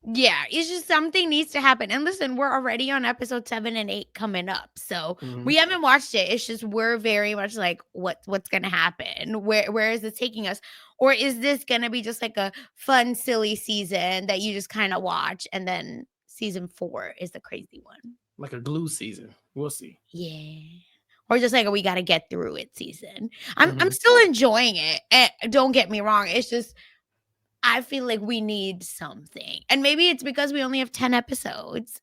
[SPEAKER 3] Yeah, it's just something needs to happen. And listen, we're already on episode 7 and 8 coming up. So we haven't watched it. It's just we're very much like, what's going to happen? Where is this taking us? Or is this going to be just like a fun, silly season that you just kind of watch? And then season 4 is the crazy one.
[SPEAKER 2] Like a glue season. We'll see.
[SPEAKER 3] Yeah. or just like we got to get through it season. I'm still enjoying it. Don't get me wrong. It's just I feel like we need something. And maybe it's because we only have 10 episodes.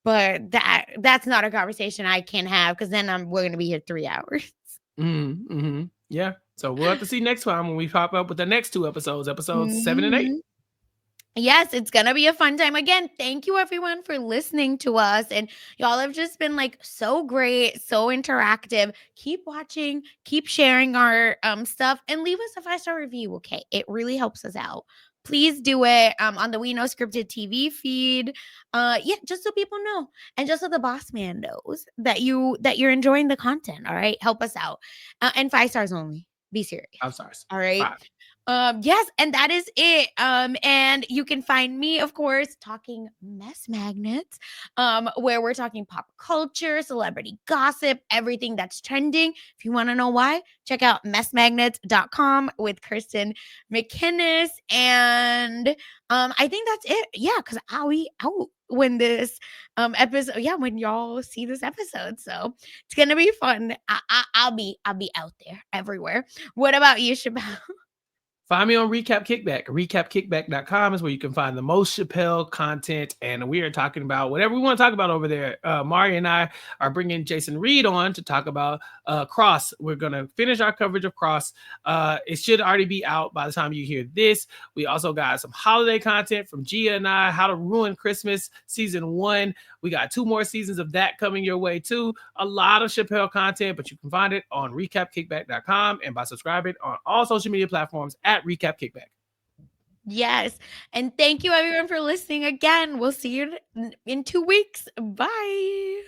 [SPEAKER 3] But that's not a conversation I can have because then we're going to be here 3 hours.
[SPEAKER 2] Yeah. So we'll have to see next time when we pop up with the next 2 episodes, episodes 7 and 8.
[SPEAKER 3] Yes, it's going to be a fun time. Again, thank you everyone for listening to us. And y'all have just been like so great, so interactive. Keep watching, keep sharing our stuff, and leave us a 5-star review, okay? It really helps us out. Please do it on the We Know Scripted TV feed. Yeah, just so people know. And just so the boss man knows that you're enjoying the content, all right? Help us out. And 5 stars only. Be serious.
[SPEAKER 2] 5 stars.
[SPEAKER 3] All right.
[SPEAKER 2] 5.
[SPEAKER 3] Yes, and that is it. And you can find me, of course, talking mess magnets, where we're talking pop culture, celebrity gossip, everything that's trending. If you want to know why, check out messmagnets.com with Kirsten McInnes. And I think that's it. Yeah, because I'll be out when this episode, when y'all see this episode. So it's gonna be fun. I'll be out there everywhere. What about you, Chappell?
[SPEAKER 2] Find me on Recap Kickback. RecapKickback.com is where you can find the most Chappelle content. And we are talking about whatever we want to talk about over there. Mari and I are bringing Jason Reed on to talk about Cross. We're going to finish our coverage of Cross. It should already be out by the time you hear this. We also got some holiday content from Gia and I, How to Ruin Christmas Season 1. We got 2 more seasons of that coming your way too. A lot of Chappelle content, but you can find it on recapkickback.com and by subscribing on all social media platforms at Recap Kickback.
[SPEAKER 3] Yes. And thank you everyone for listening again. We'll see you in 2 weeks. Bye.